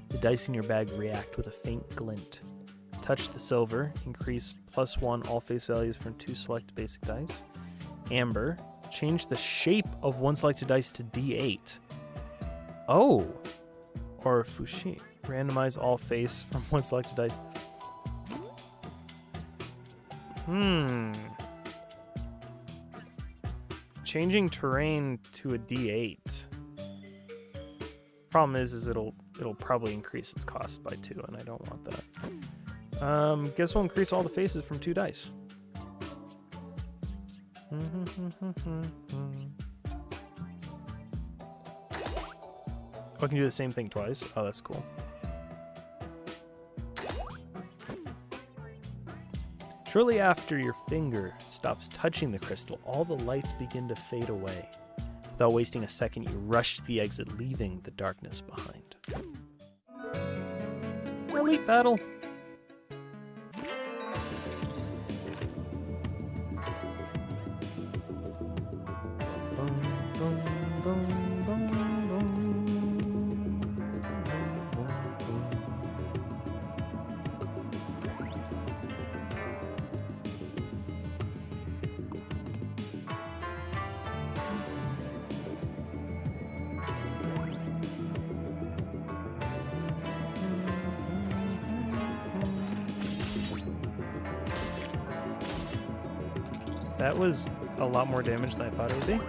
The dice in your bag react with a faint glint. Touch the silver, increase +1 all face values from 2 selected basic dice. Amber, change the shape of one selected dice to D8. Oh! Or Fushi, randomize all face from one selected dice. Changing terrain to a D8. Problem is it'll probably increase its cost by 2, and I don't want that. Guess we'll increase all the faces from 2 dice. I can do the same thing twice. Oh, that's cool. Shortly after your finger stops touching the crystal, all the lights begin to fade away. Without wasting a second, you rush to the exit, leaving the darkness behind. Elite battle! That was a lot more damage than I thought it would be.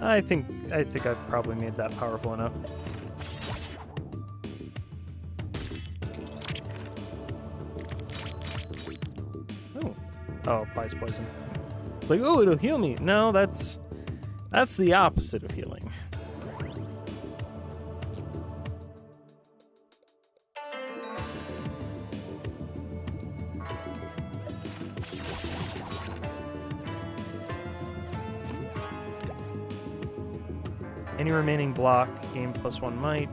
I think I've probably made that powerful enough. Oh, applies poison. Like, oh, it'll heal me. No, that's the opposite of healing. Any remaining block, gain +1 might.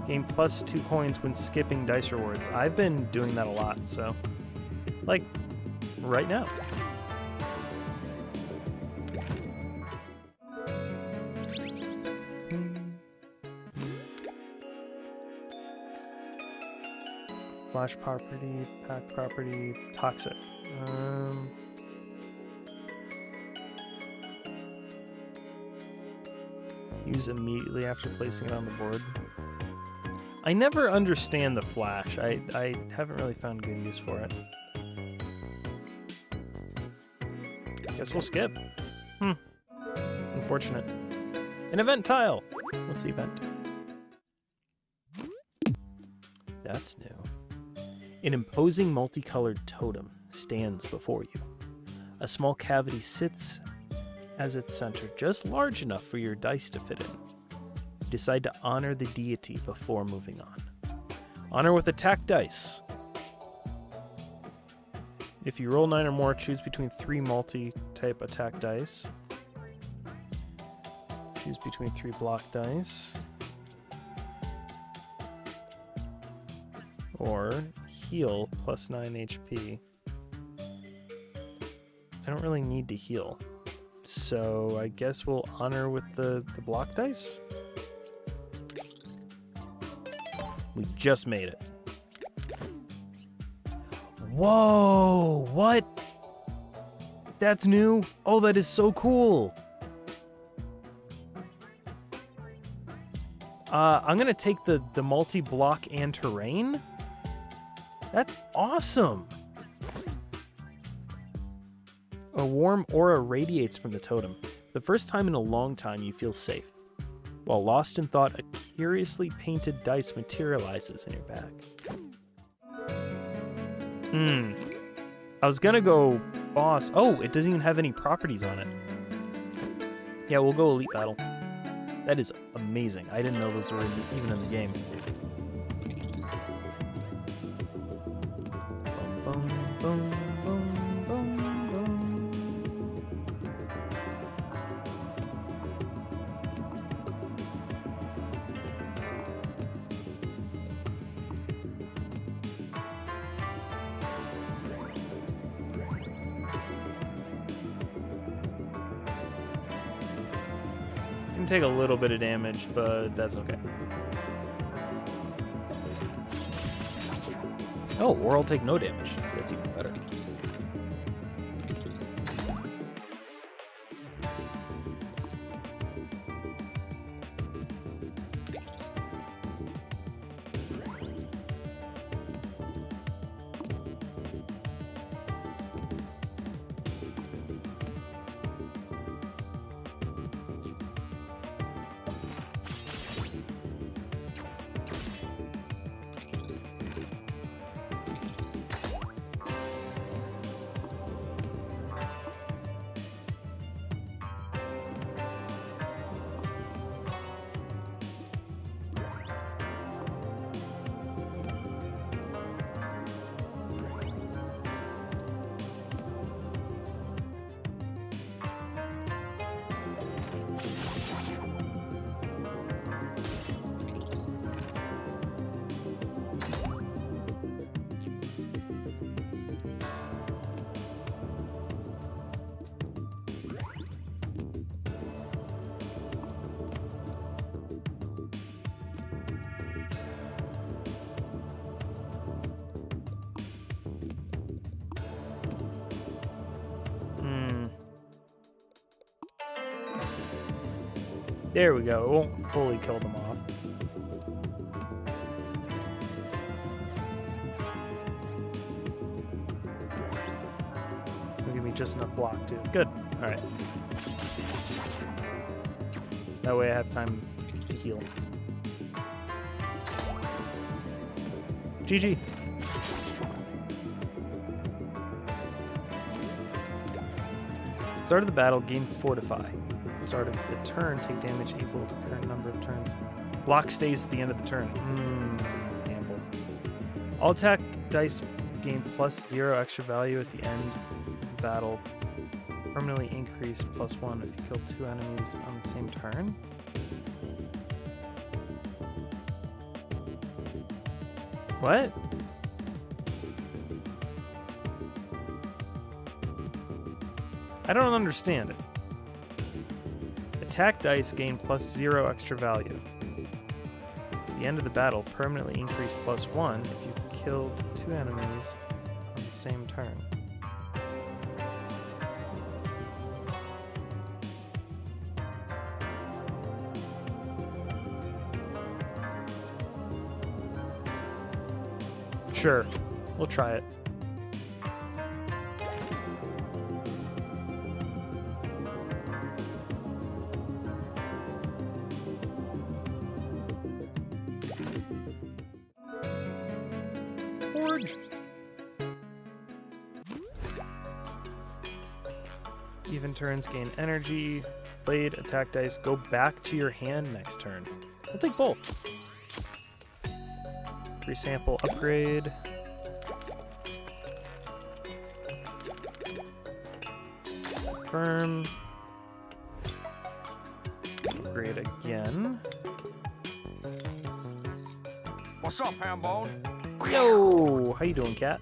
Gain +2 coins when skipping dice rewards. I've been doing that a lot, so... like, right now. Flash property, pack property, toxic. Use immediately after placing it on the board. I never understand the flash. I haven't really found good use for it. Guess we'll skip. Unfortunate. An event tile! What's the event? That's new. An imposing multicolored totem stands before you. A small cavity sits as its center, just large enough for your dice to fit in. You decide to honor the deity before moving on. Honor with attack dice. If you roll 9 or more, choose between 3 multi-type attack dice. Choose between 3 block dice. Or heal +9 HP. I don't really need to heal. So I guess we'll honor with the block dice. We just made it. Whoa, what? That's new? Oh, that is so cool. I'm gonna take the multi-block and terrain. That's awesome. A warm aura radiates from the totem. The first time in a long time you feel safe. While lost in thought, a curiously painted dice materializes in your bag. I was gonna go boss. Oh, it doesn't even have any properties on it. Yeah, we'll go elite battle. That is amazing. I didn't know those were even in the game. Bum, bum, bum, bum, bum, bum. Can take a little bit of damage, but that's okay. Oh, or I'll take no damage. That's even better. There we go. It won't fully kill them off. It'll give me just enough block too. Good. Alright. That way I have time to heal. GG. Start of the battle, gain Fortify. Start of the turn, take damage equal to current number of turns. Block stays at the end of the turn. Gamble. All attack dice gain +0 extra value at the end of the battle. Permanently increase +1 if you kill 2 enemies on the same turn. What? I don't understand it. Attack dice gain +0 extra value. At the end of the battle, permanently increase +1 if you killed 2 enemies on the same turn. Sure, we'll try it. Even turns gain energy. Blade, attack dice go back to your hand next turn. I'll take both. Free sample upgrade. Confirm. Upgrade again. What's up, Hambone? Yo! How you doing, cat?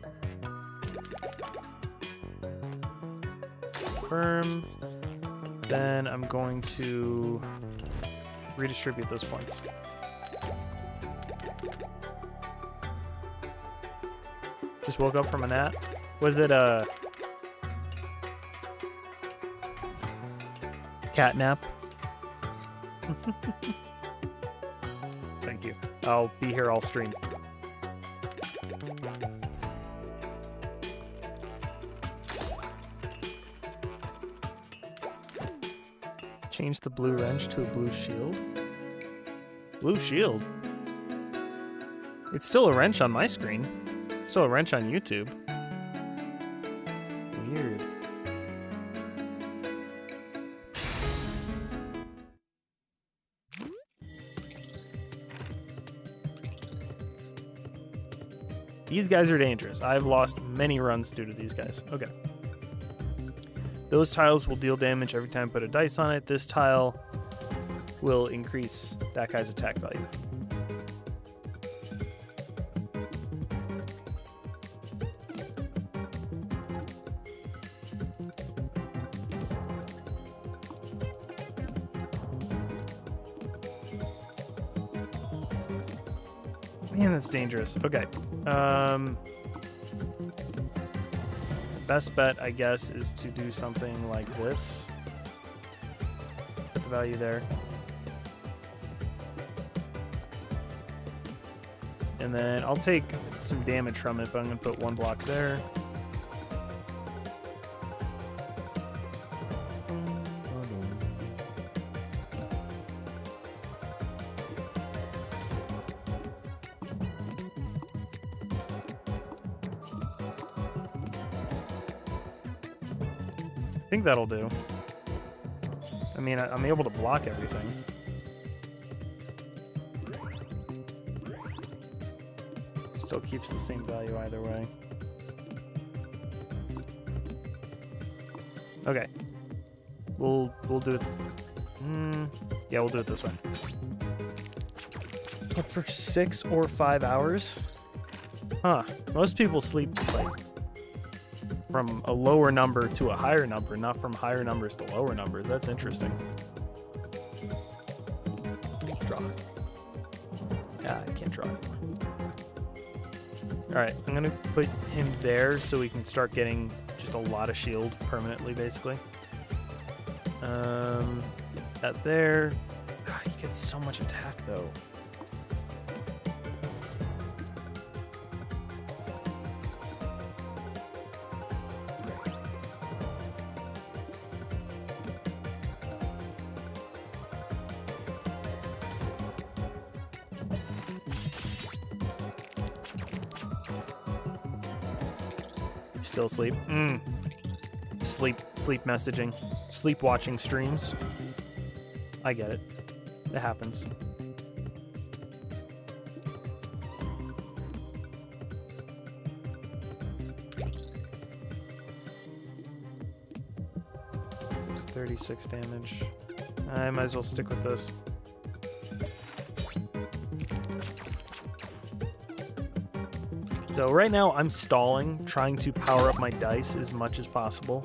Confirm. Then I'm going to redistribute those points. Just woke up from a nap. Was it a cat nap? Thank you. I'll be here all stream. Change the blue wrench to a blue shield. Blue shield? It's still a wrench on my screen. Still a wrench on YouTube. Weird. These guys are dangerous. I've lost many runs due to these guys. Okay. Those tiles will deal damage every time I put a dice on it. This tile will increase that guy's attack value. Man, that's dangerous. Okay. Best bet, I guess, is to do something like this. Put the value there. And then I'll take some damage from it, but I'm going to put one block there. I think that'll do. I mean, I'm able to block everything. Still keeps the same value either way. Okay. We'll do it. Yeah, we'll do it this way. Slept for 6 or 5 hours? Huh. Most people sleep like from a lower number to a higher number, not from higher numbers to lower numbers. That's interesting. Draw. Yeah, I can't draw anymore. Alright, I'm going to put him there so we can start getting just a lot of shield permanently, basically. That there. God, you get so much attack, though. Still asleep. Sleep messaging. Sleep watching streams. I get it. It happens. It's 36 damage. I might as well stick with this. So right now I'm stalling, trying to power up my dice as much as possible.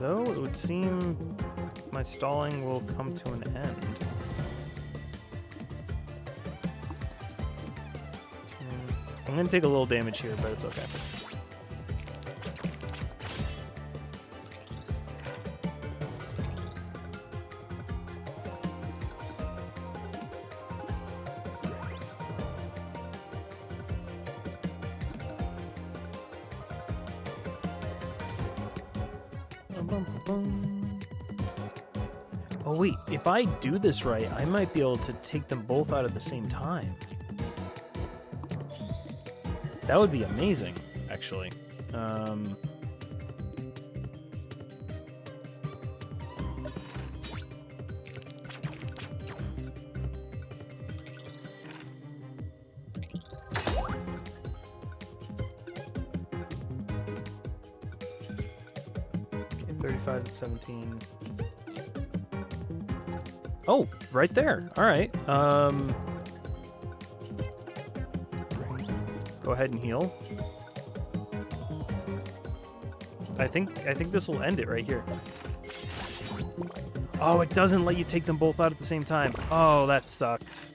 Though it would seem my stalling will come to an end. I'm going to take a little damage here, but it's okay. Oh wait, if I do this right, I might be able to take them both out at the same time. That would be amazing, actually. Okay, 35 to 17. Oh, right there. All right. Go ahead and heal. I think this will end it right here. Oh, it doesn't let you take them both out at the same time. Oh, that sucks.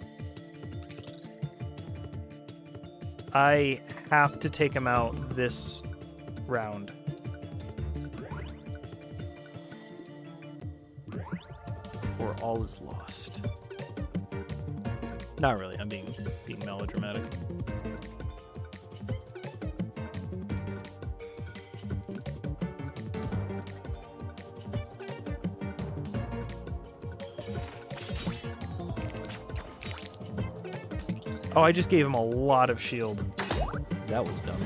I have to take him out this round. Or all is lost. Not really, I'm being melodramatic. Oh, I just gave him a lot of shield. That was dumb.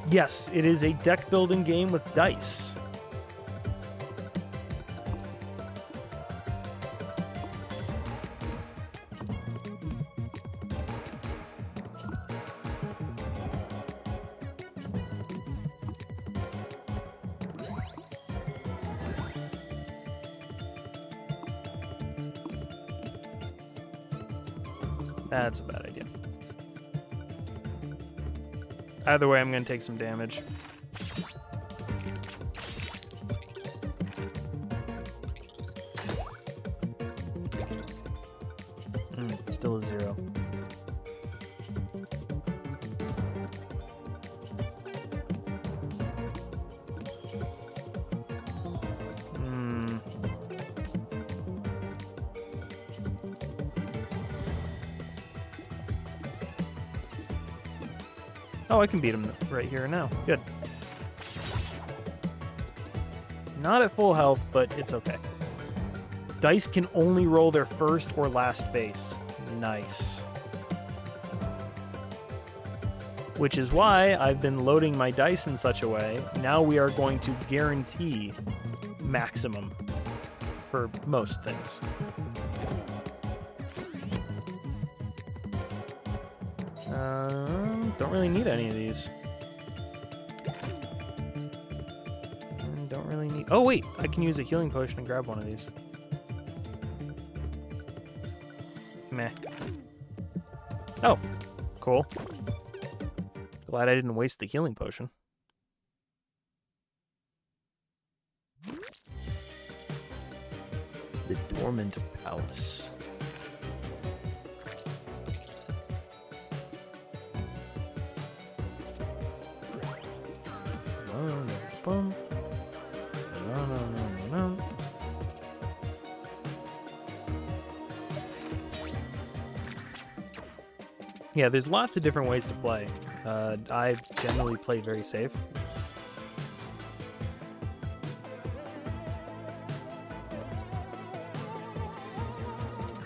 Yes, it is a deck building game with dice. That's a bad idea. Either way, I'm going to take some damage. Still a 0. Oh, I can beat him right here now. Good. Not at full health, but it's okay. Dice can only roll their first or last base. Nice. Which is why I've been loading my dice in such a way. Now we are going to guarantee maximum for most things. Don't really need any of these. Don't really need... Oh, wait! I can use a healing potion and grab one of these. Meh. Oh, cool. Glad I didn't waste the healing potion. The Dormant Palace. Yeah, there's lots of different ways to play. I generally play very safe.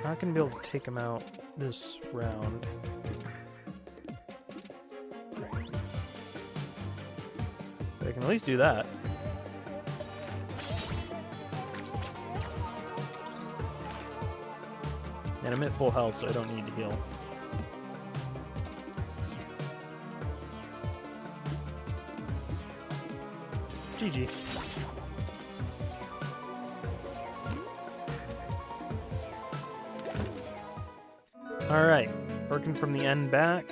Not gonna be able to take him out this round. But I can at least do that. And I'm at full health, so I don't need to heal. GG. Alright, working from the end back.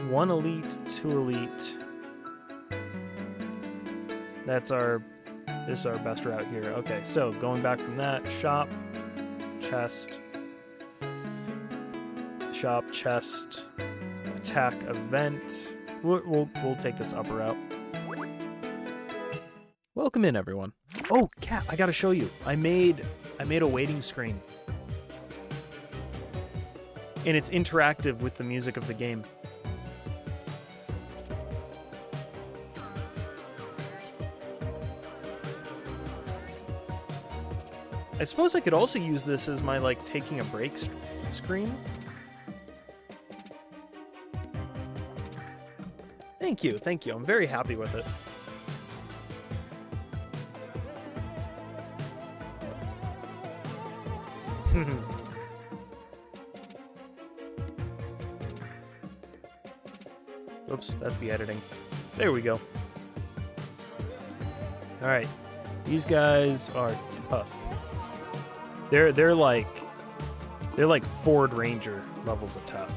1 elite, 2 elite. This is our best route here. Okay, so going back from that, shop, chest, shop, chest, attack, event. We'll take this upper route. Welcome in, everyone. Oh, Cat, I gotta show you. I made a waiting screen. And it's interactive with the music of the game. I suppose I could also use this as my, like, taking a break screen. Thank you. I'm very happy with it. Oops, that's the editing. There we go. Alright. These guys are tough. They're like Ford Ranger levels of tough.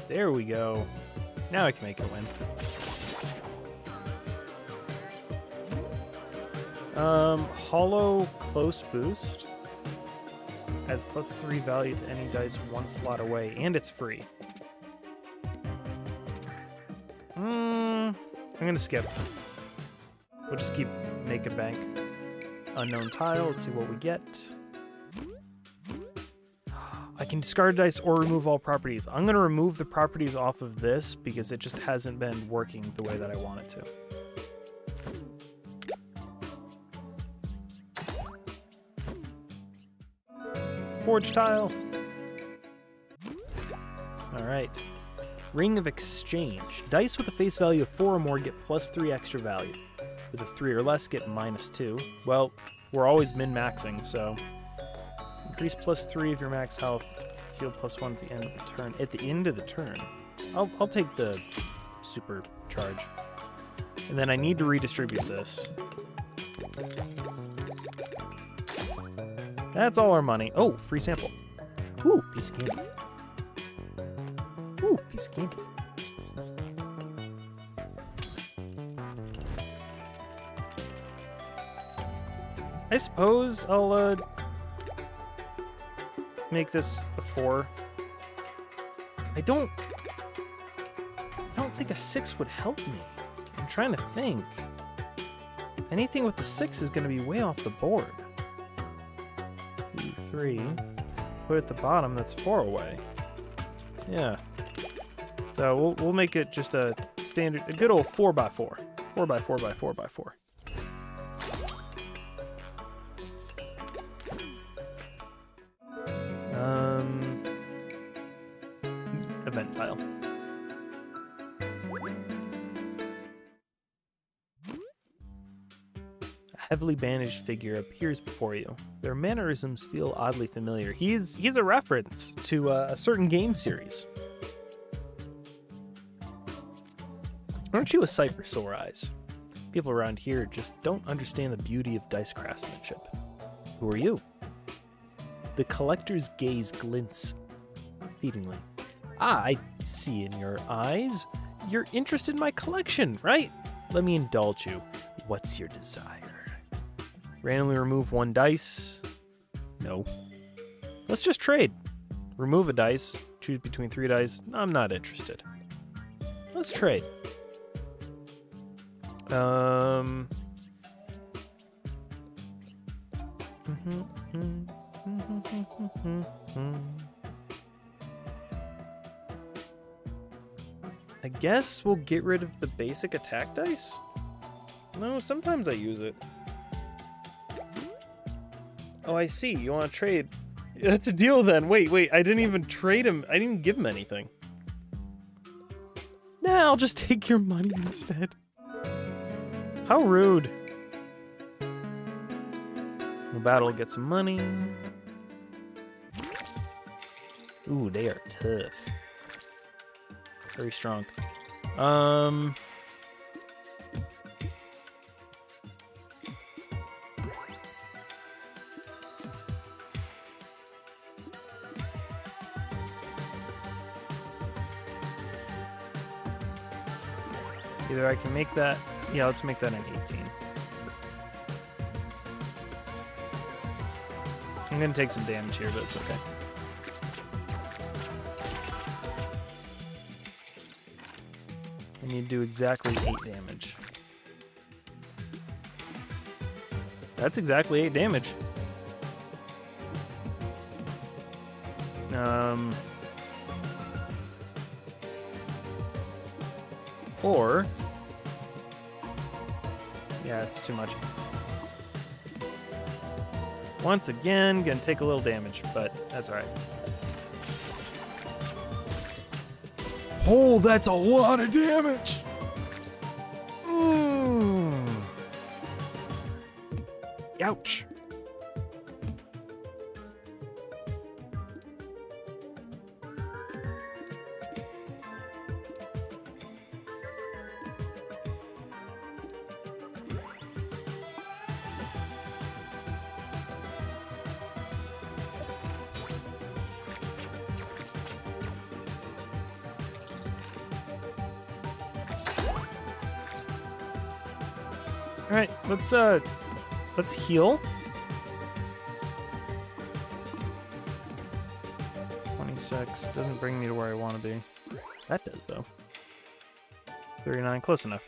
There we go. Now I can make it win. Hollow close boost adds +3 value to any dice one slot away, and it's free. I'm gonna skip. We'll just keep making bank. Unknown tile. Let's see what we get. I can discard dice or remove all properties. I'm going to remove the properties off of this because it just hasn't been working the way that I want it to. Forge tile. All right. Ring of Exchange. Dice with a face value of 4 or more get +3 extra value. With a 3 or less, get -2. Well, we're always min-maxing, so... Increase +3 of your max health. Heal +1 at the end of the turn. At the end of the turn? I'll take the super charge. And then I need to redistribute this. That's all our money. Oh, free sample. Ooh, piece of candy. Ooh, piece of candy. I suppose I'll make this a 4. I don't think a 6 would help me. I'm trying to think. Anything with a 6 is going to be way off the board. 2, 3. Put at the bottom, that's 4 away. Yeah. So we'll make it just a standard, a good old 4x4. 4x4x4x4. Event tile. A heavily bandaged figure appears before you. Their mannerisms feel oddly familiar. He's a reference to a certain game series. Aren't you a sight for sore eyes? People around here just don't understand the beauty of dice craftsmanship. Who are you? The collector's gaze glints feedingly. Ah, I see in your eyes. You're interested in my collection, right? Let me indulge you. What's your desire? Randomly remove 1 dice. No. Let's just trade. Remove a dice. Choose between 3 dice. I'm not interested. Let's trade. I guess we'll get rid of the basic attack dice? No, sometimes I use it. Oh, I see. You want to trade. That's a deal then. Wait. I didn't even trade him. I didn't give him anything. Nah, I'll just take your money instead. How rude. No battle, get some money. Ooh, they are tough. Very strong. Either I can make that... Yeah, let's make that an 18. I'm going to take some damage here, but it's okay. I need to do exactly 8 damage. That's exactly 8 damage. Or... Yeah, it's too much. Once again, gonna take a little damage, but that's alright. Oh, that's a lot of damage! Ouch. All right, let's heal. 26 doesn't bring me to where I want to be. That does though. 39, close enough.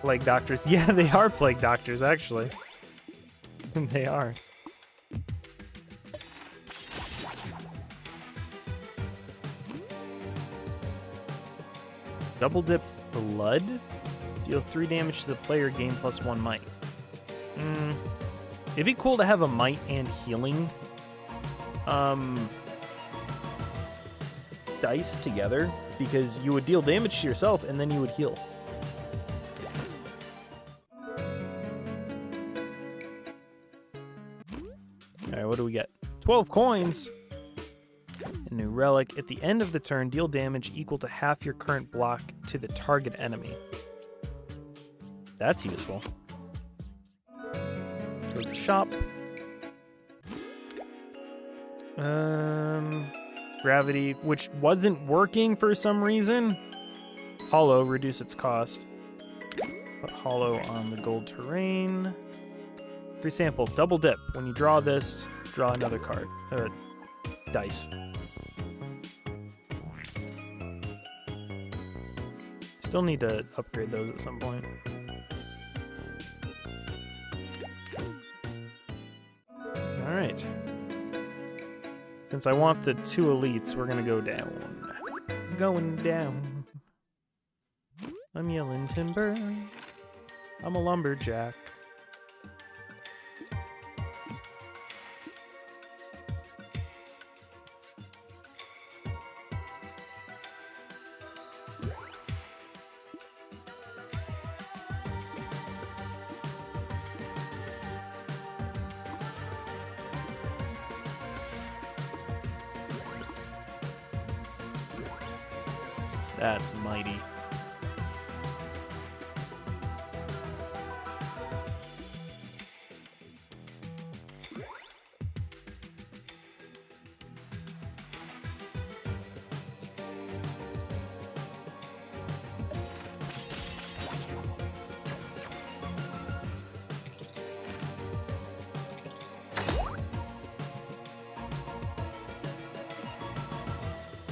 Plague doctors. Yeah, they are plague doctors, actually. They are. Double dip blood. Deal 3 damage to the player, gain +1 might. It'd be cool to have a might and healing dice together, because you would deal damage to yourself and then you would heal. Alright, what do we get? 12 coins! A new relic. At the end of the turn, deal damage equal to half your current block to the target enemy. That's useful. Go to the shop. Gravity, which wasn't working for some reason. Hollow, reduce its cost. Put hollow on the gold terrain. Free sample, double dip. When you draw this, draw another card. Dice. Still need to upgrade those at some point. Alright. Since I want the 2 elites, we're gonna go down. Going down. I'm yelling timber. I'm a lumberjack. That's mighty.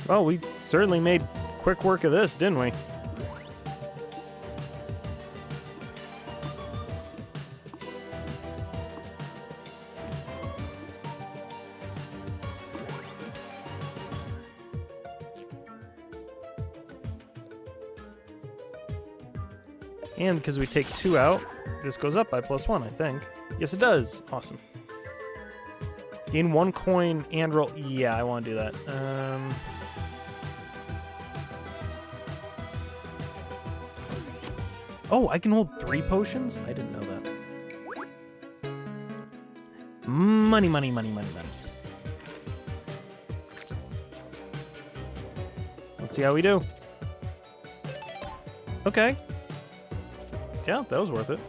Well, we certainly made quick work of this, didn't we? And because we take 2 out, this goes up by +1, I think. Yes, it does. Awesome. Gain 1 coin and roll. Yeah, I want to do that. Oh, I can hold 3 potions? I didn't know that. Money, money, money, money, money. Let's see how we do. Okay. Yeah, that was worth it.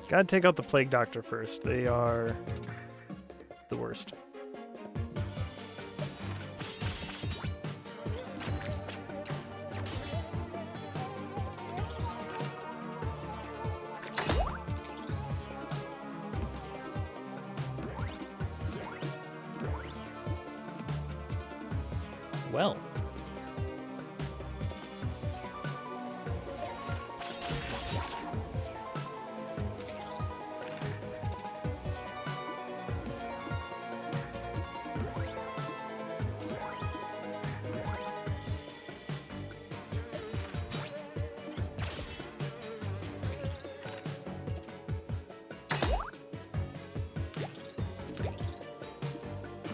Gotta take out the Plague Doctor first. They are the worst. Well.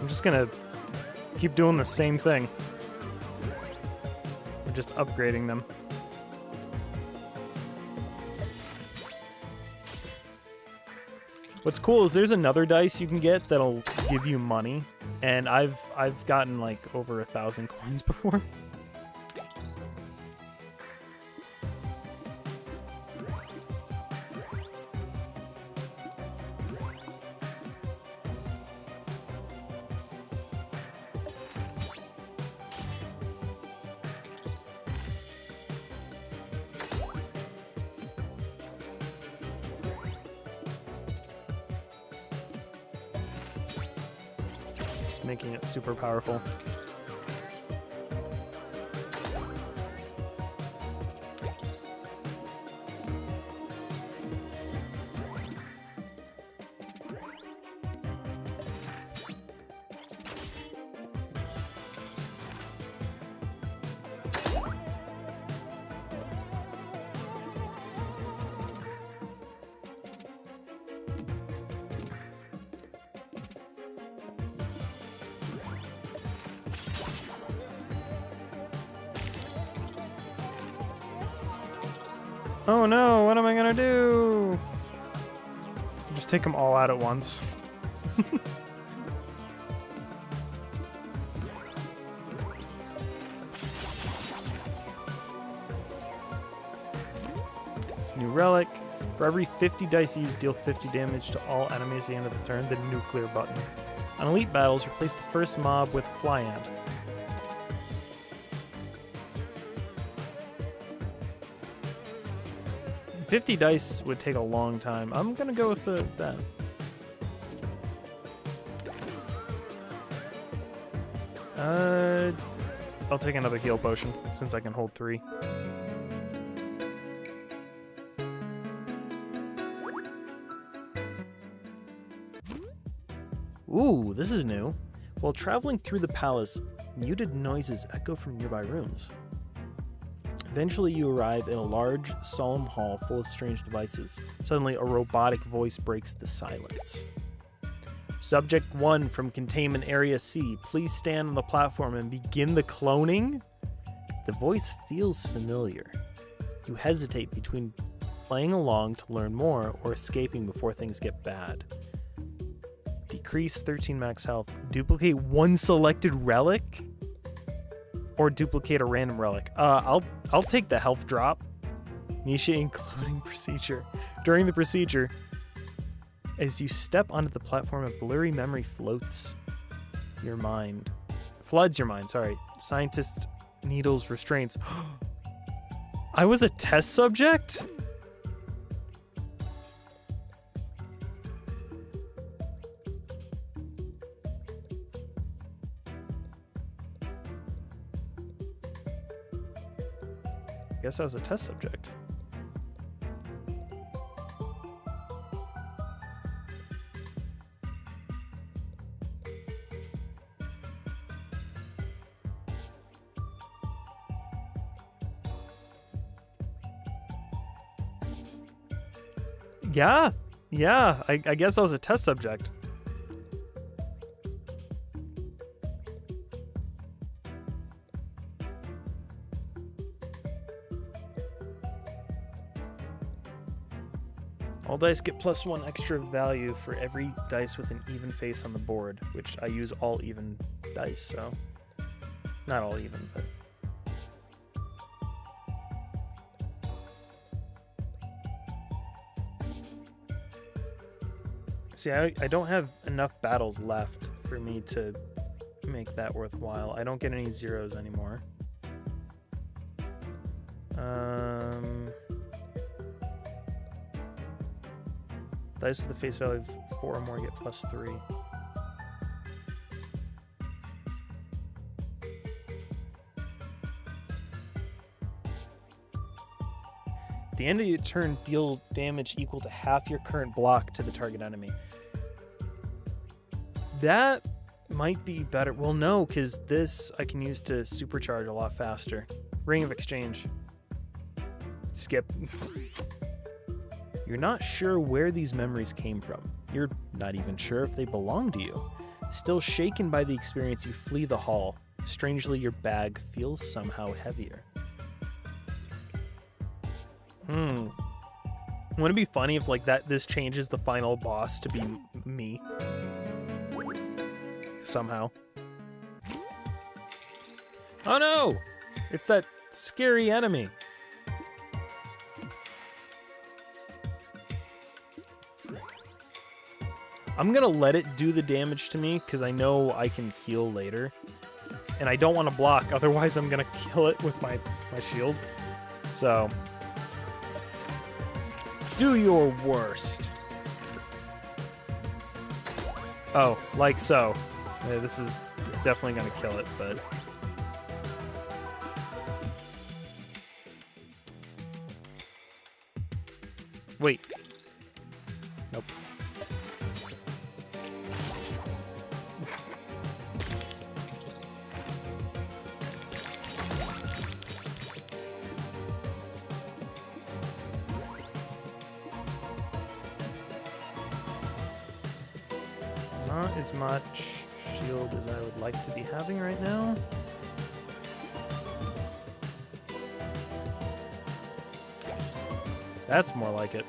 I'm just gonna keep doing the same thing. We're just upgrading them. What's cool is there's another dice you can get that'll give you money, and I've gotten like over 1,000 coins before. Making it super powerful. Oh no, what am I gonna do? Just take them all out at once. New relic. For every 50 dice used, deal 50 damage to all enemies at the end of the turn, the nuclear button. On elite battles, replace the first mob with fly ant. $50 dice would take a long time. I'm gonna go with that. I'll take another heal potion since I can hold 3. Ooh, this is new. While traveling through the palace, muted noises echo from nearby rooms. Eventually, you arrive in a large, solemn hall full of strange devices. Suddenly, a robotic voice breaks the silence. Subject 1 from Containment Area C, please stand on the platform and begin the cloning? The voice feels familiar. You hesitate between playing along to learn more or escaping before things get bad. Decrease 13 max health. Duplicate 1 selected relic? Or duplicate a random relic. I'll take the health drop. Nisha including procedure. During the procedure, as you step onto the platform, a blurry memory floods your mind. Scientist needles restraints. I was a test subject? I guess I was a test subject. Yeah, I guess I was a test subject. All dice get +1 extra value for every dice with an even face on the board, which I use all even dice, so not all even, but see, I don't have enough battles left for me to make that worthwhile. I don't get any zeros anymore. Dice with the face value of 4 or more get +3. At the end of your turn, deal damage equal to half your current block to the target enemy. That might be better. Well, no, because this I can use to supercharge a lot faster. Ring of Exchange. Skip. You're not sure where these memories came from. You're not even sure if they belong to you. Still shaken by the experience, you flee the hall. Strangely, your bag feels somehow heavier. Wouldn't it be funny if like that this changes the final boss to be me? Somehow. Oh no! It's that scary enemy. I'm gonna let it do the damage to me because I know I can heal later. And I don't want to block, otherwise I'm gonna kill it with my shield. So do your worst. Oh, like so. Yeah, this is definitely gonna kill it, but wait. Nope. Not as much shield as I would like to be having right now. That's more like it.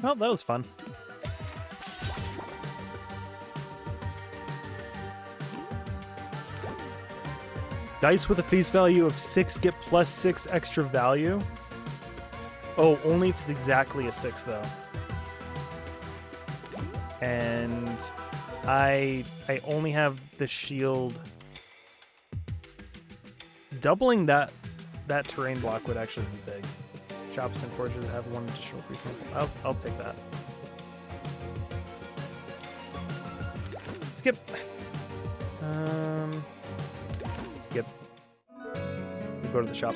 Well, that was fun. Dice with a face value of 6 get +6 extra value. Oh, only if it's exactly a 6, though. And I only have the shield. Doubling that terrain block would actually be big. Shops and forges have 1 additional free sample. I'll take that. Skip. Skip. We go to the shop.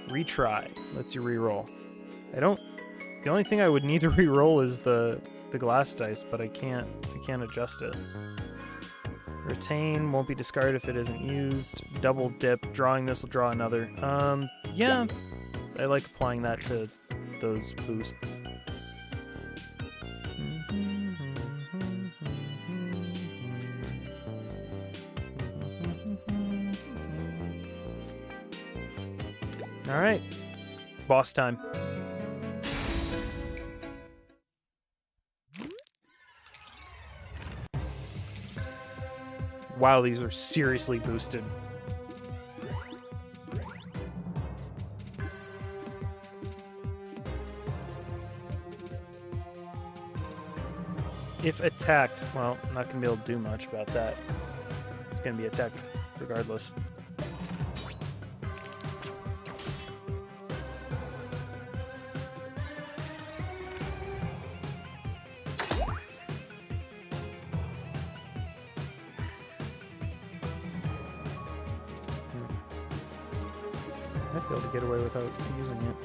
Retry. Lets you reroll. The only thing I would need to reroll is the glass dice, but I can't adjust it. Retain won't be discarded if it isn't used. Double dip. Drawing this will draw another. Yeah. I like applying that to those boosts. All right. Boss time. Wow, these are seriously boosted. If attacked, well, I'm not going to be able to do much about that. It's going to be attacked regardless. Might be able to get away without using it.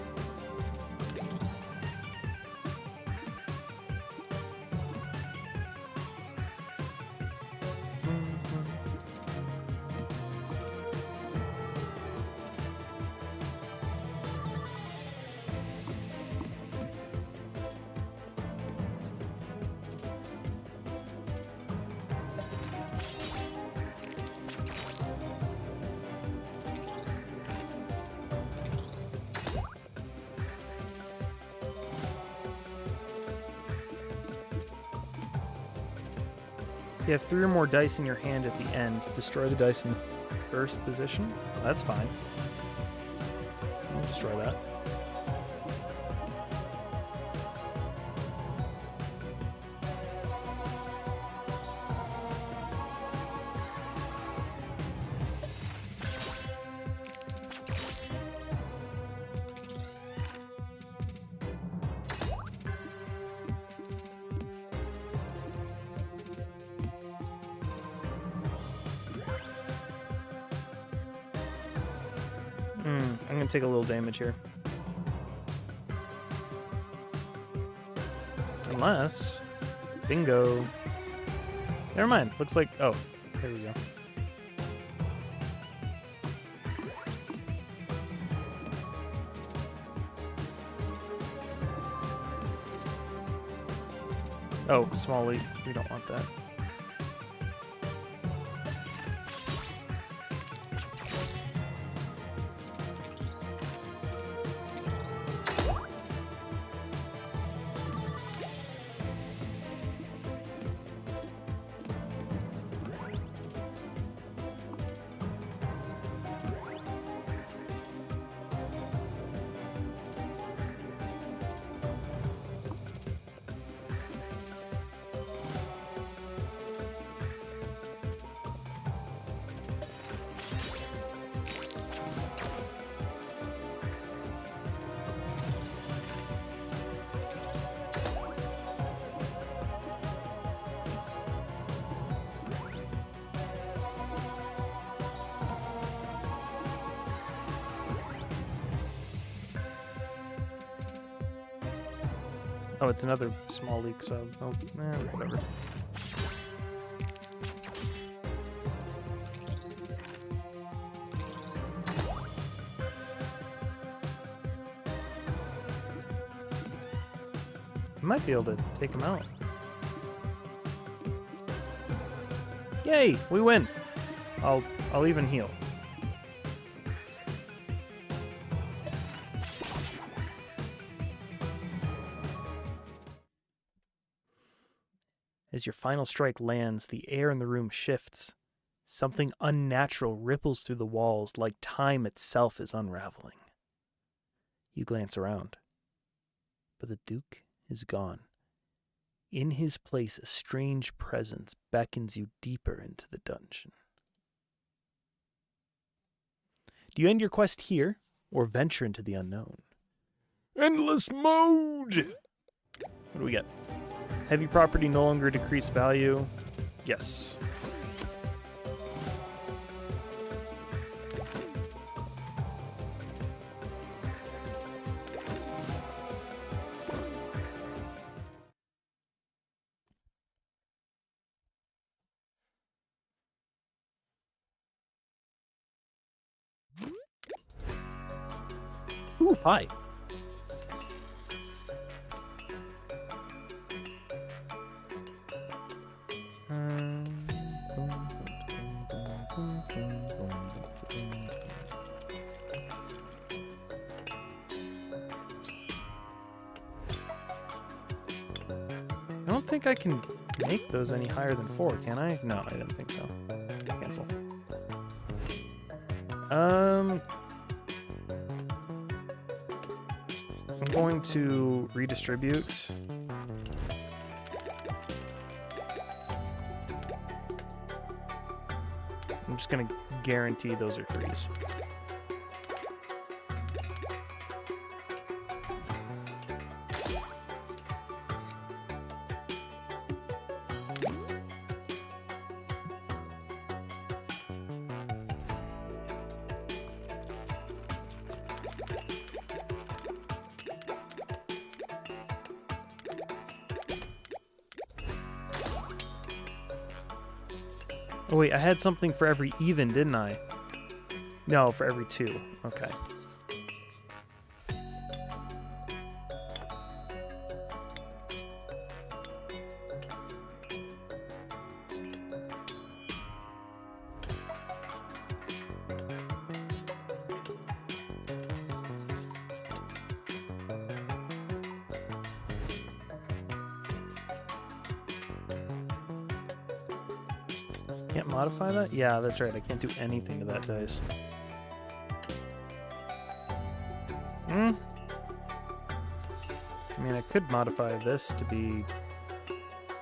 You have 3 or more dice in your hand at the end. Destroy the dice in the first position. That's fine. I'll destroy that. I'm gonna take a little damage here. Unless... Bingo. Never mind. Looks like... Oh, there we go. Oh, small leap. We don't want that. Oh, it's another small leak, so oh, whatever. I might be able to take him out. Yay, we win. I'll even heal. As your final strike lands, the air in the room shifts. Something unnatural ripples through the walls like time itself is unraveling. You glance around, but the Duke is gone. In his place, a strange presence beckons you deeper into the dungeon. Do you end your quest here, or venture into the unknown? Endless mode! What do we get? Heavy property no longer decrease value. Yes. Ooh, pie. think I can make those any higher than 4, can I? No, I didn't think so. Cancel. I'm going to redistribute. I'm just going to guarantee those are 3s. Oh wait, I had something for every even, didn't I? No, for every 2. Okay. Can't modify that? Yeah, that's right. I can't do anything to that dice. I mean, I could modify this to be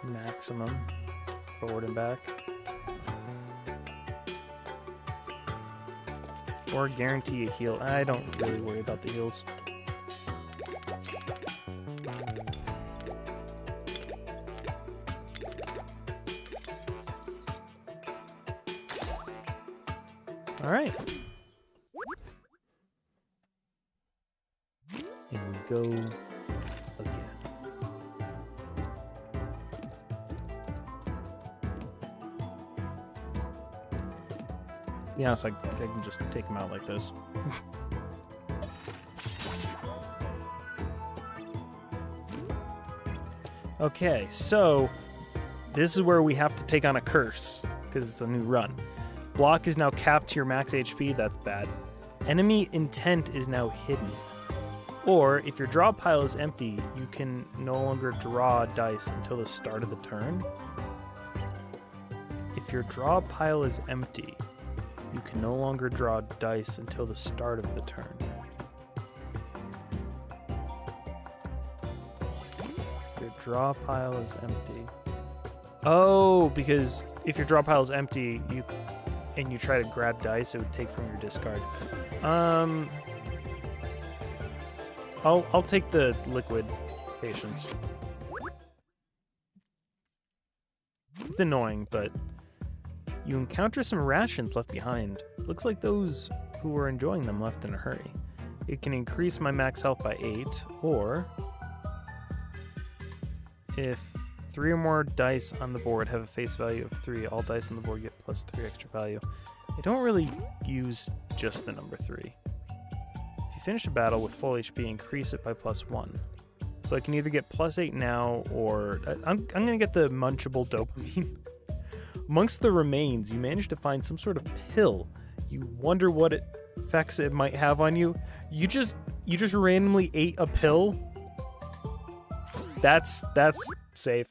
maximum forward and back. Or guarantee a heal. I don't really worry about the heals. All right. And we go again. To be honest, I can just take them out like this. Okay, so this is where we have to take on a curse, because it's a new run. Block is now capped to your max HP, that's bad. Enemy intent is now hidden. Or, if your draw pile is empty, you can no longer draw dice until the start of the turn. If your draw pile is empty, you can no longer draw dice until the start of the turn. Your draw pile is empty. Oh, because if your draw pile is empty, and you try to grab dice, it would take from your discard. I'll take the liquid patience. It's annoying, but you encounter some rations left behind. Looks like those who were enjoying them left in a hurry. It can increase my max health by 8, or if 3 or more dice on the board have a face value of 3, all dice on the board get plus 3 extra value. I don't really use just the number 3. If you finish a battle with full HP, increase it by plus 1. So I can either get plus 8 now, or I'm going to get the munchable dopamine. Amongst the remains, you manage to find some sort of pill. You wonder what effects it might have on you. You just randomly ate a pill? That's safe.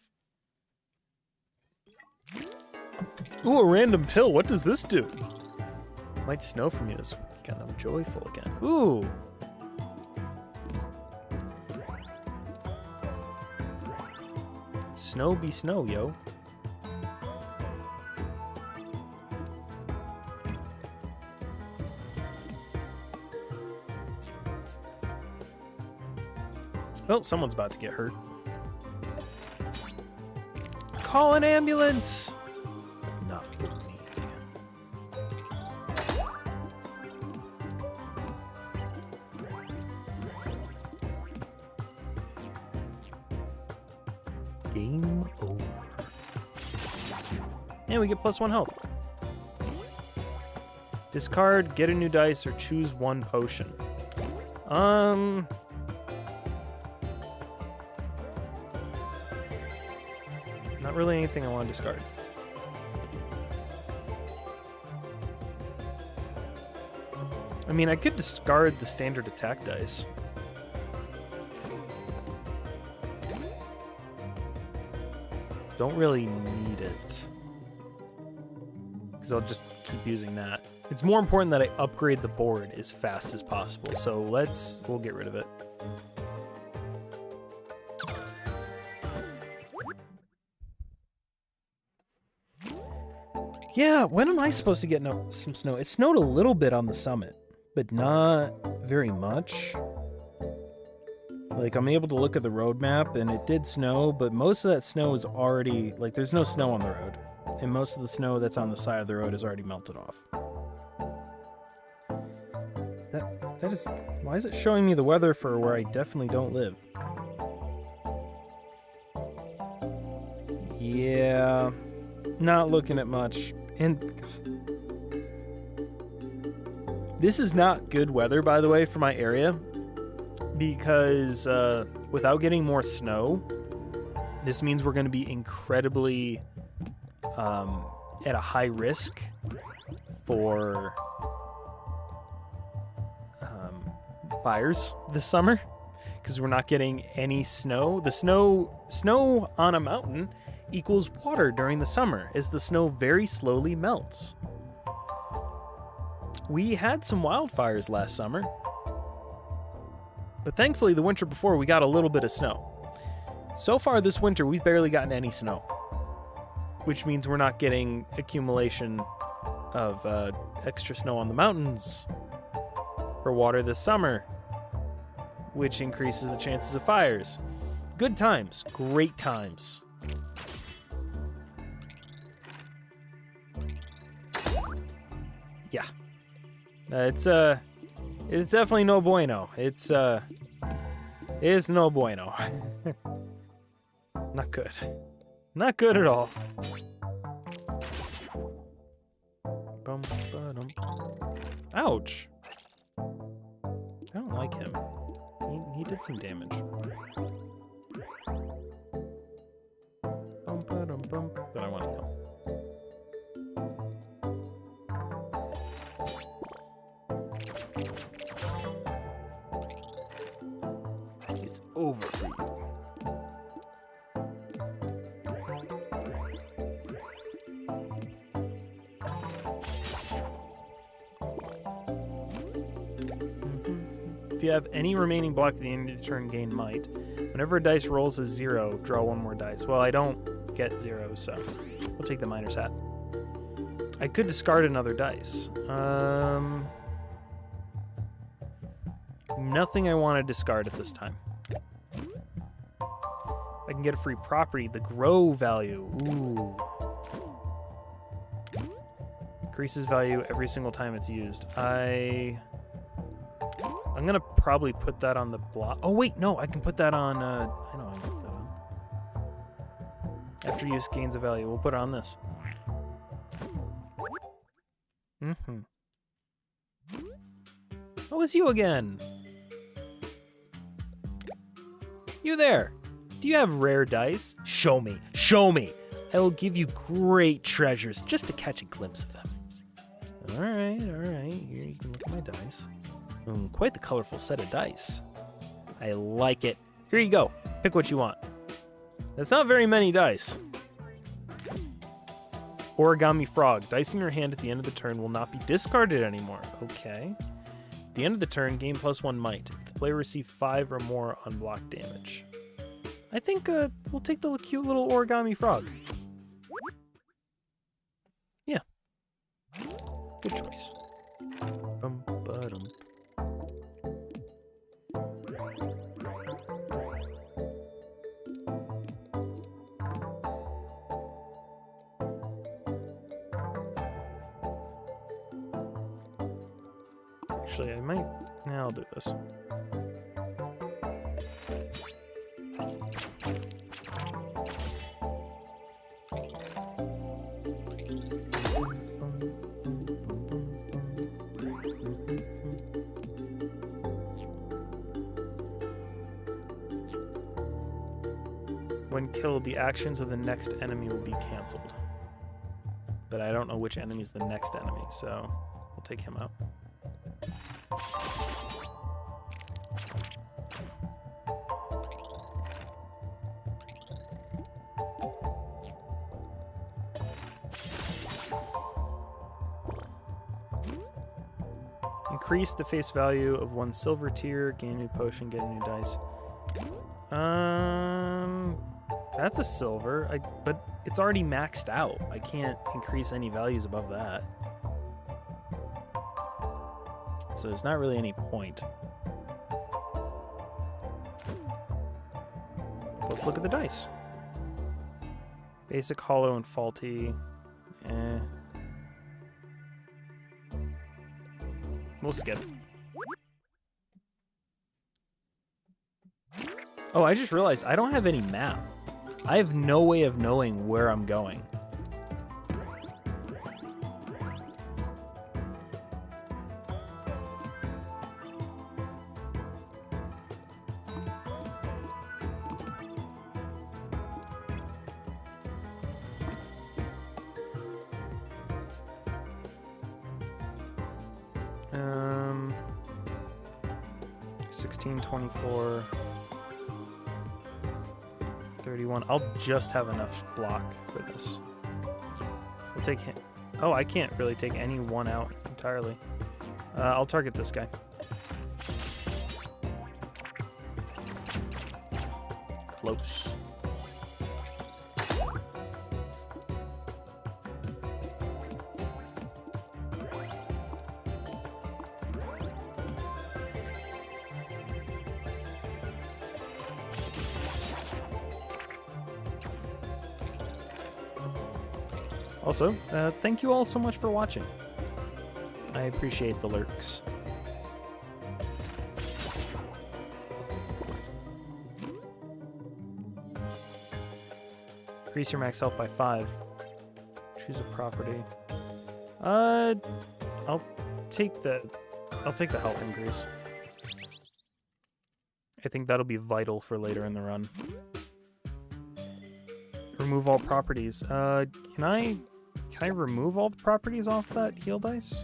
Ooh, a random pill. What does this do? Might snow for me this weekend. I'm joyful again. Ooh. Snow be snow, yo. Well, someone's about to get hurt. Call an ambulance! Not with me. Game over. And we get plus 1 health. Discard, get a new dice, or choose 1 potion. Not really anything I want to discard. I mean, I could discard the standard attack dice. Don't really need it. Because I'll just keep using that. It's more important that I upgrade the board as fast as possible. So we'll get rid of it. Yeah, when am I supposed to get some snow? It snowed a little bit on the summit, but not very much. Like, I'm able to look at the road map, and it did snow, but most of that snow is already, like, there's no snow on the road. And most of the snow that's on the side of the road is already melted off. That is, why is it showing me the weather for where I definitely don't live? Yeah, not looking at much. And this is not good weather, by the way, for my area, because without getting more snow, this means we're going to be incredibly at a high risk for fires this summer, because we're not getting any snow. The snow on a mountain equals water during the summer, as the snow very slowly melts. We had some wildfires last summer, but thankfully the winter before we got a little bit of snow. So far this winter we've barely gotten any snow, which means we're not getting accumulation of extra snow on the mountains for water this summer, which increases the chances of fires. Good times, great times. Yeah, it's definitely no bueno. It's no bueno. Not good. Not good at all. Ouch. I don't like him. He did some damage. But I want to kill. It's over for you. If you have any remaining block at the end of the turn, gain might. Whenever a dice rolls a 0, draw one more dice. Well, I don't get 0, so we'll take the miner's hat. I could discard another dice. Nothing I want to discard at this time. I can get a free property, the grow value. Ooh. Increases value every single time it's used. I'm gonna probably put that on the block. Oh wait, no, I can put that on, I know I can put that on. After use gains a value, we'll put it on this. Oh, it's you again. You there. Do you have rare dice? Show me, show me. I will give you great treasures just to catch a glimpse of them. All right, here you can look at my dice. Quite the colorful set of dice. I like it. Here you go. Pick what you want. That's not very many dice. Origami frog. Dice in your hand at the end of the turn will not be discarded anymore. Okay. At the end of the turn, gain +1 might. If the player receives 5 or more unblocked damage. I think we'll take the cute little origami frog. Yeah. Good choice. Bum-ba-dum. Actually, I might... Nah, I'll do this. When killed, the actions of the next enemy will be cancelled. But I don't know which enemy is the next enemy, so we'll take him out. Increase the face value of 1 silver tier, gain a new potion, get a new dice. That's a silver, but it's already maxed out. I can't increase any values above that. So there's not really any point. Let's look at the dice. Basic, hollow, and faulty. We'll skip. Oh, I just realized I don't have any map. I have no way of knowing where I'm going. Um, 16, 24, 31. I'll just have enough block for this. We'll take him. Oh, I can't really take any one out entirely. I'll target this guy. Close. Also, thank you all so much for watching. I appreciate the lurks. Increase your max health by 5. Choose a property. I'll take the health increase. I think that'll be vital for later in the run. Remove all properties. Can I remove all the properties off that heal dice?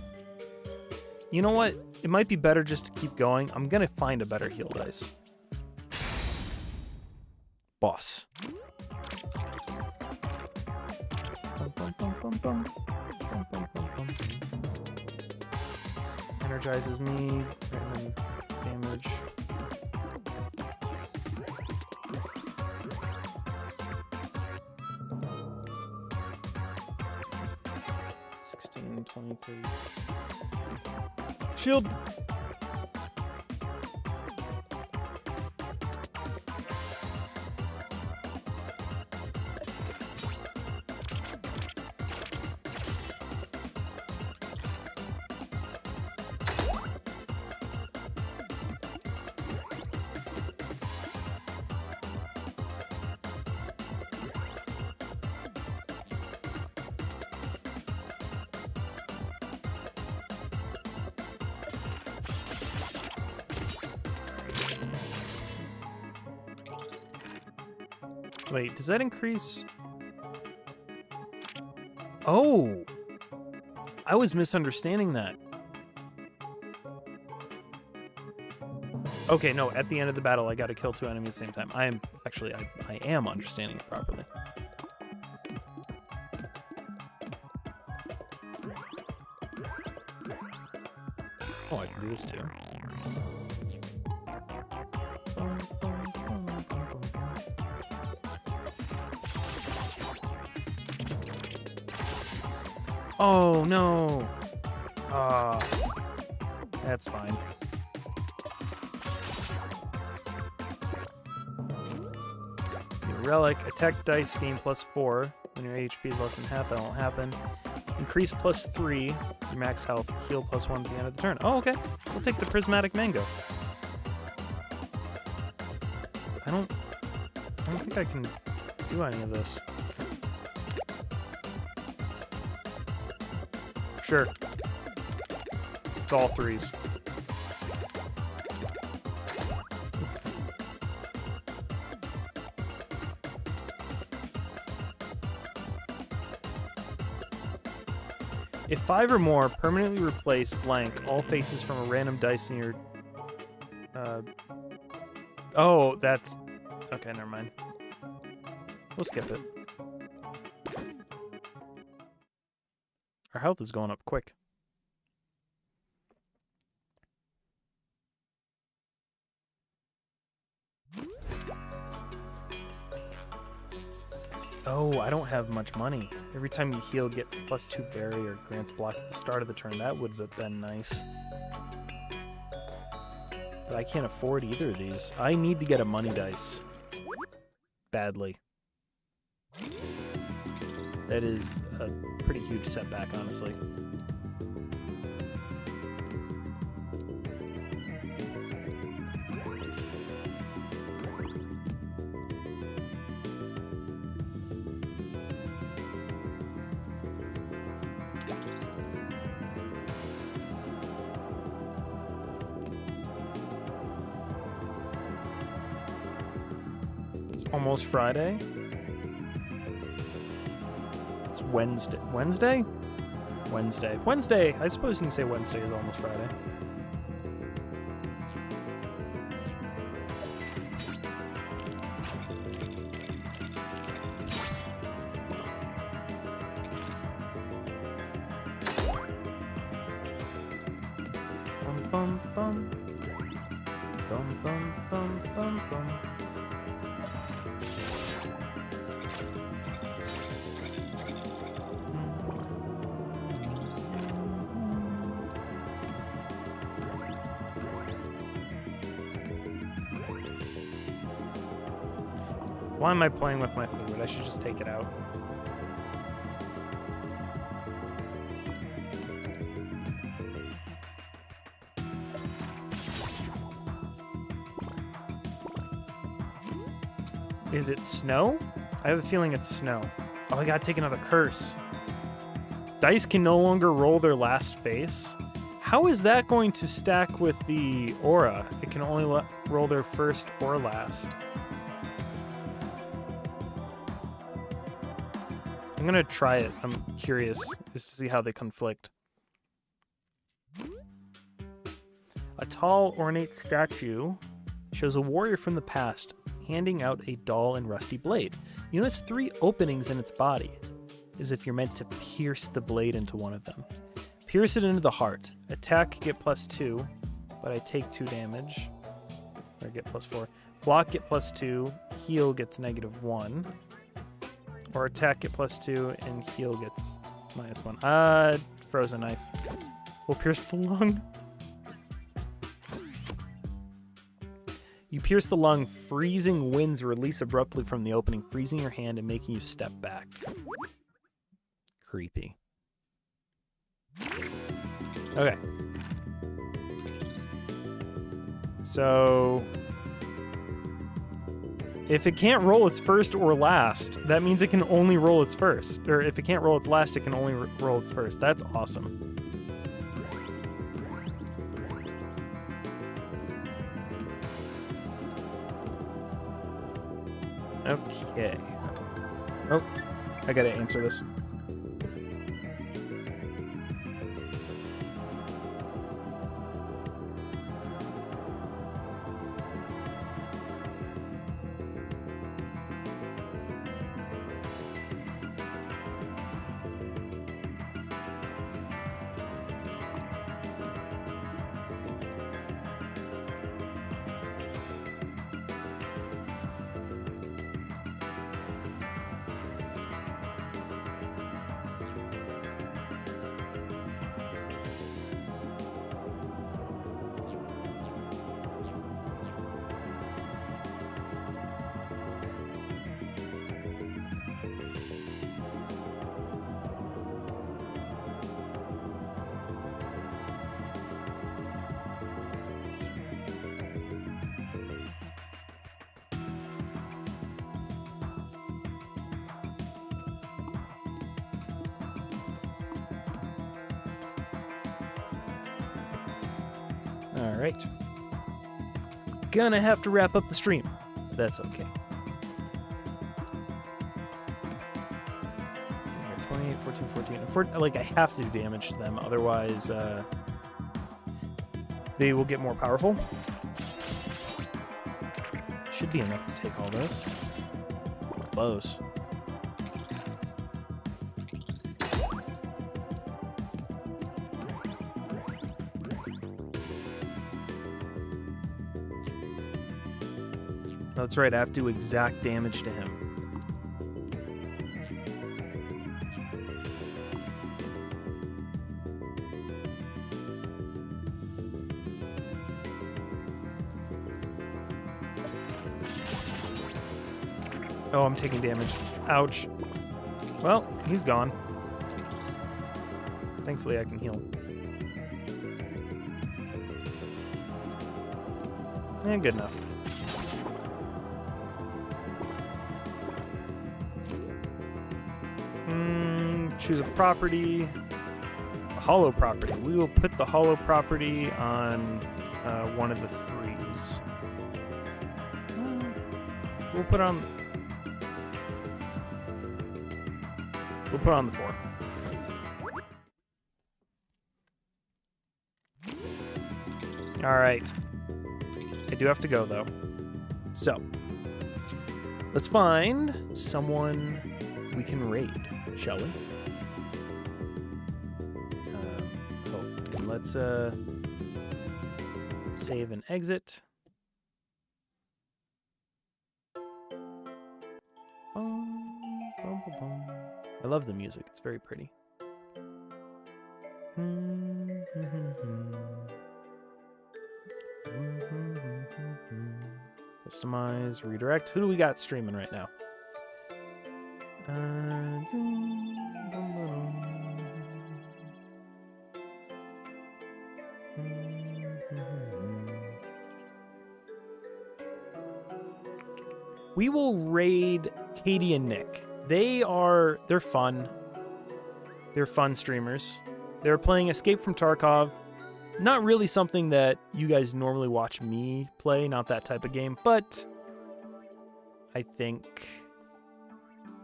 You know what? It might be better just to keep going. I'm gonna find a better heal dice. Boss. Energizes me. Random damage. Shield! Wait, does that increase? Oh! I was misunderstanding that. Okay, no, at the end of the battle, I gotta kill 2 enemies at the same time. I am understanding it properly. Oh, I can do this too. Oh, no. That's fine. Relic, attack dice gain +4. When your HP is less than half, that won't happen. Increase +3. Your max health, heal +1 at the end of the turn. Oh, okay. We'll take the prismatic mango. I don't think I can do any of this. Sure. It's all 3s. If 5 or more, permanently replace blank all faces from a random dice in your... Oh, that's... Okay, never mind. We'll skip it. Our health is going up quick. Oh, I don't have much money. Every time you heal, get +2 berry or grants block at the start of the turn. That would have been nice. But I can't afford either of these. I need to get a money dice. Badly. That is a pretty huge setback, honestly. Almost Friday. It's Wednesday. Wednesday? Wednesday. Wednesday! I suppose you can say Wednesday is almost Friday. Bum bum bum. Bum bum bum bum bum. Why am I playing with my food? I should just take it out. Is it snow? I have a feeling it's snow. Oh, I gotta take another curse. Dice can no longer roll their last face. How is that going to stack with the aura? It can only roll their first or last. I'm gonna try it. I'm curious just to see how they conflict. A tall, ornate statue shows a warrior from the past handing out a dull and rusty blade. You notice 3 openings in its body, as if you're meant to pierce the blade into one of them. Pierce it into the heart. Attack, get +2, but I take 2 damage. Or get +4. Block, get +2. Heal gets -1. Or attack, get +2, and heal gets -1. Frozen knife. Will pierce the lung. You pierce the lung, freezing winds release abruptly from the opening, freezing your hand and making you step back. Creepy. Okay. So if it can't roll its first or last, that means it can only roll its first. Or if it can't roll its last, it can only roll its first. That's awesome. Okay. Oh, I gotta answer this. All right. Gonna have to wrap up the stream. That's okay. 28, 14, 14. Like, I have to do damage to them, otherwise they will get more powerful. Should be enough to take all this. Close. That's right, I have to do exact damage to him. Oh, I'm taking damage. Ouch. Well, he's gone. Thankfully, I can heal. Good enough. Choose a property. A hollow property. We will put the hollow property on one of the 3s. We'll put on the 4. All right. I do have to go though. So let's find someone we can raid, shall we? And let's save and exit. I love the music. It's very pretty. Customize, redirect. Who do we got streaming right now? We will raid Katie and Nick. They're fun. They're fun streamers. They're playing Escape from Tarkov. Not really something that you guys normally watch me play, not that type of game, but I think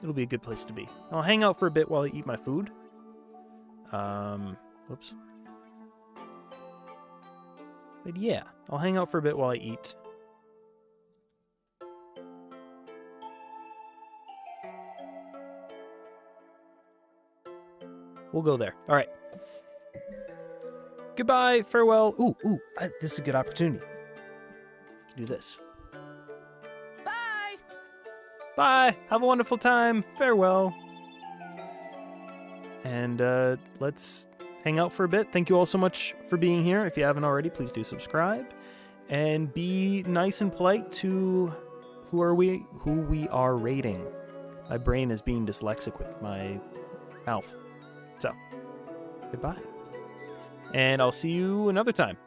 it'll be a good place to be. I'll hang out for a bit while I eat my food. Whoops. But yeah, I'll hang out for a bit while I eat. We'll go there. All right. Goodbye, farewell. This is a good opportunity. I can do this. Bye. Bye. Have a wonderful time. Farewell. And let's hang out for a bit. Thank you all so much for being here. If you haven't already, please do subscribe and be nice and polite to who we are rating. My brain is being dyslexic with my mouth. So, goodbye. And I'll see you another time.